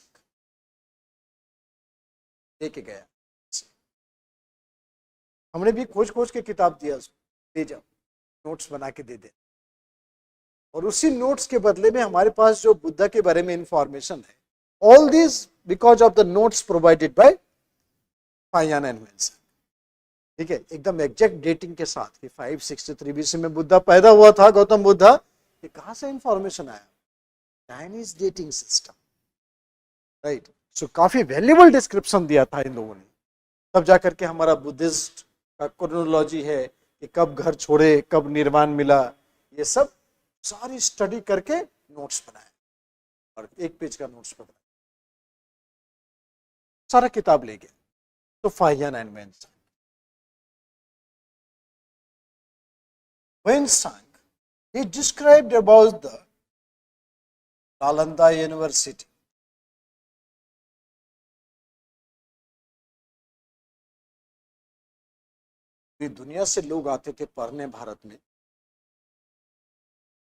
लेके गया. हमने भी खोज खोज के किताब दिया, दे जाओ, नोट्स बना के दे दे, और उसी नोट्स के बदले में हमारे पास जो बुद्धा के बारे में इंफॉर्मेशन है, all this because of the notes provided by फायान and Benson. ठीक है, एकदम एग्जैक्ट डेटिंग के साथ कि 563 बीसी में बुद्धा पैदा हुआ था, गौतम बुद्धा. ये कहां से इंफॉर्मेशन आया? Chinese dating system, right. So काफी वैल्यूएबल डिस्क्रिप्शन दिया था इन लोगों ने. तब जाकर के हमारा बुद्धिस्ट का क्रोनोलॉजी है कि कब घर छोड़े, कब निर्वाण मिला, ये सब सारी स्टडी करके नोट्स बनाए, और एक पेज का नोट्स बनाया, सारा किताब ले गए. तो Fahien and Wensang. Wensang, he described about the Nalanda University. दुनिया से लोग आते थे पढ़ने भारत में.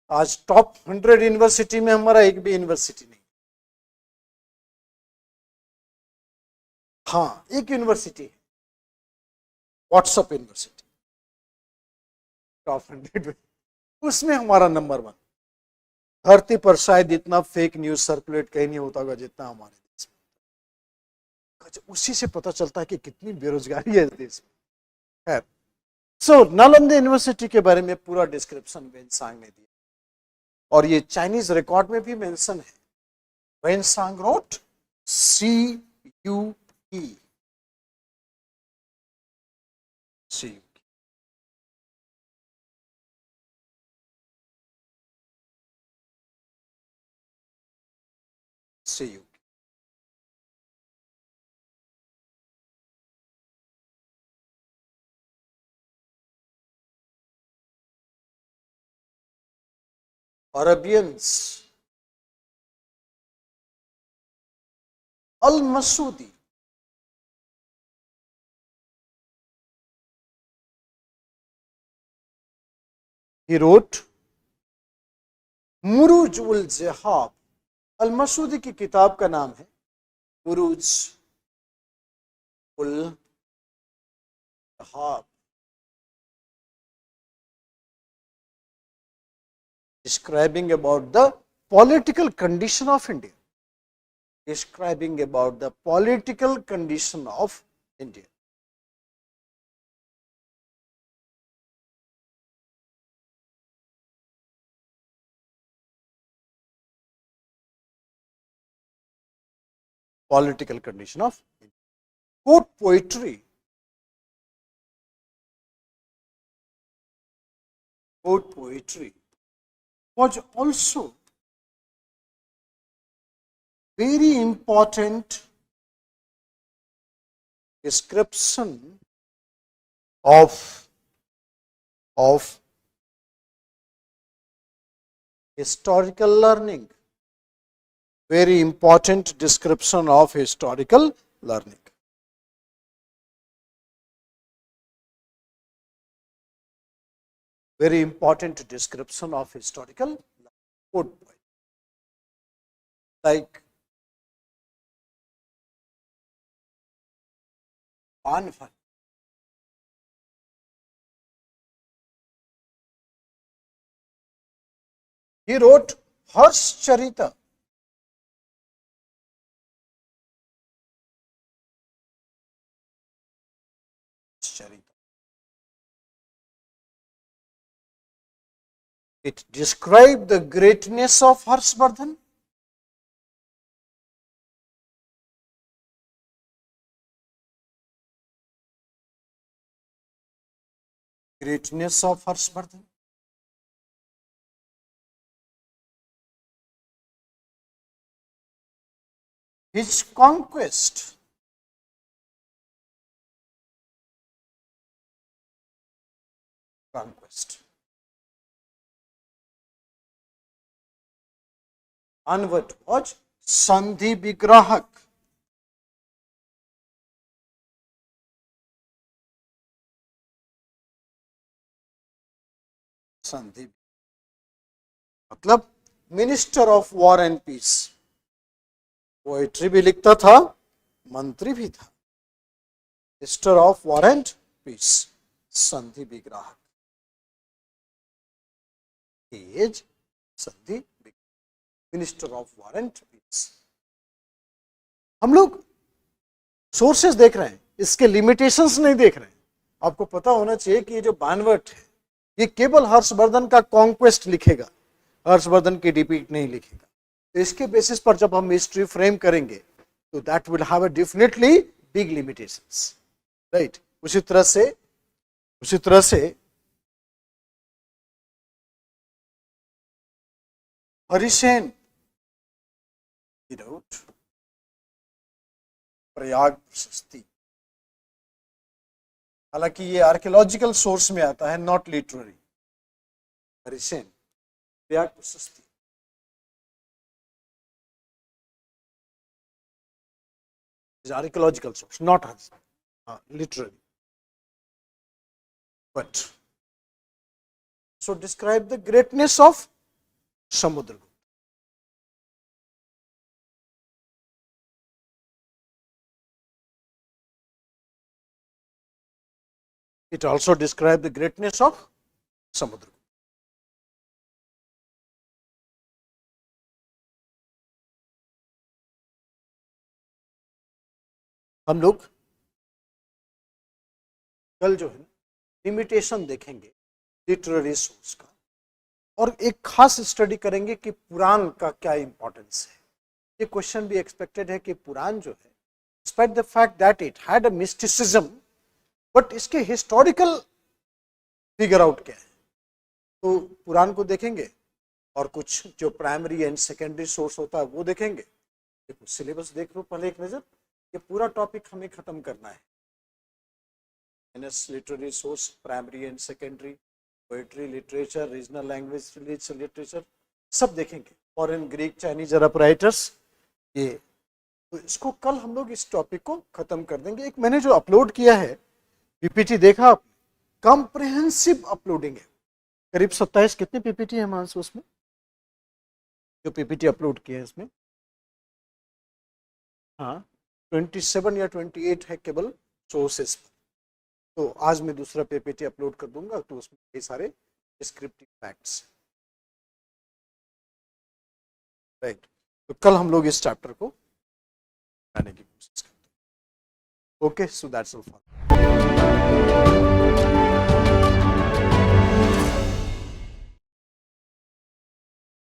आज टॉप 100 यूनिवर्सिटी में हमारा एक भी यूनिवर्सिटी नहीं. हाँ, एक यूनिवर्सिटी है, व्हाट्सएप यूनिवर्सिटी, टॉप 100 में, उसमें हमारा नंबर 1. धरती पर शायद इतना फेक न्यूज सर्कुलेट कहीं नहीं होता होगा जितना हमारे देश में. उसी से पता चलता है कि कितनी बेरोजगारी है इस देश में. खैर, सो नालंदा यूनिवर्सिटी के बारे में पूरा डिस्क्रिप्शन वेंसांग ने दिया, और ये चाइनीज रिकॉर्ड में भी मेंशन है. Wensang wrote CUP, CUP. Arabians, Al-Masudi, he wrote मुरूज उल जहाब. अल-मसूदी की किताब का नाम है मुरूज उल जहाब, describing about the political condition of India. Describing about the political condition of India. Political condition of India. Court poetry. Court poetry was also very important description of historical learning. Very important description of historical learning. Very important description of historical learning. Like Panfan. He wrote Harsh Charita. It described the greatness of Harshvardhan. Greatness of Harshvardhan. His conquest conquest. Anvat was Sandhi Vigrahak. संधि मतलब minister of war and peace, poetry भी लिखता था, मंत्री भी था। Minister of war and peace, संधि विग्राहक, एज संधि, minister of war and peace. हम लोग सोर्सेस देख रहे हैं, इसके लिमिटेशंस नहीं देख रहे हैं। आपको पता होना चाहिए कि ये जो बानवर्ट है ये केवल हर्षवर्धन का कॉन्क्वेस्ट लिखेगा, हर्षवर्धन की डिपीट नहीं लिखेगा। तो इसके बेसिस पर जब हम हिस्ट्री फ्रेम करेंगे तो that will have a definitely big limitations, right. उसी तरह से हरिसेन प्रयाग प्रशस्ति, हालांकि ये आर्कियोलॉजिकल सोर्स में आता है, नॉट लिटरेरी। हरिसेन प्रयाग प्रशस्ति, is archaeological source, not literary, but so describe the greatness of Samudragupta. It also describes the greatness of Samudragupta. हम लोग कल जो है लिमिटेशन देखेंगे लिटरेरी सोर्स का, और एक खास स्टडी करेंगे कि पुराण का क्या इंपॉर्टेंस है। ये क्वेश्चन भी एक्सपेक्टेड है कि पुराण जो है, despite the fact that it had a mysticism, but इसके हिस्टोरिकल फिगर आउट क्या है। तो पुराण को देखेंगे और कुछ जो प्राइमरी एंड सेकेंडरी सोर्स होता है वो देखेंगे। देखो सिलेबस देख लो पहले एक नजर, ये पूरा टॉपिक हमें खत्म करना है। Literary source, primary and secondary, poetry, literature, regional language literature, सब देखेंगे। फॉरेन, ग्रीक, चाइनीज, अरब राइटर्स, ये तो इसको कल हम लोग इस टॉपिक को खत्म कर देंगे। एक मैंने जो अपलोड किया है पीपीटी देखा आपने, कॉम्प्रिहेंसिव अपलोडिंग है, करीब 27 कितने पीपीटी है मानसू उसमें, जो पीपीटी अपलोड किया है इसमें, हाँ 27 या 28 है केवल सोर्सेस पर। तो आज मैं दूसरा पीपीटी अपलोड कर दूंगा, तो उसमें कई सारे डिस्क्रिप्टिव फैक्ट्स, राइट। तो कल हम लोग इस चैप्टर को लाने की कोशिश करते हैं। Okay, so that's all for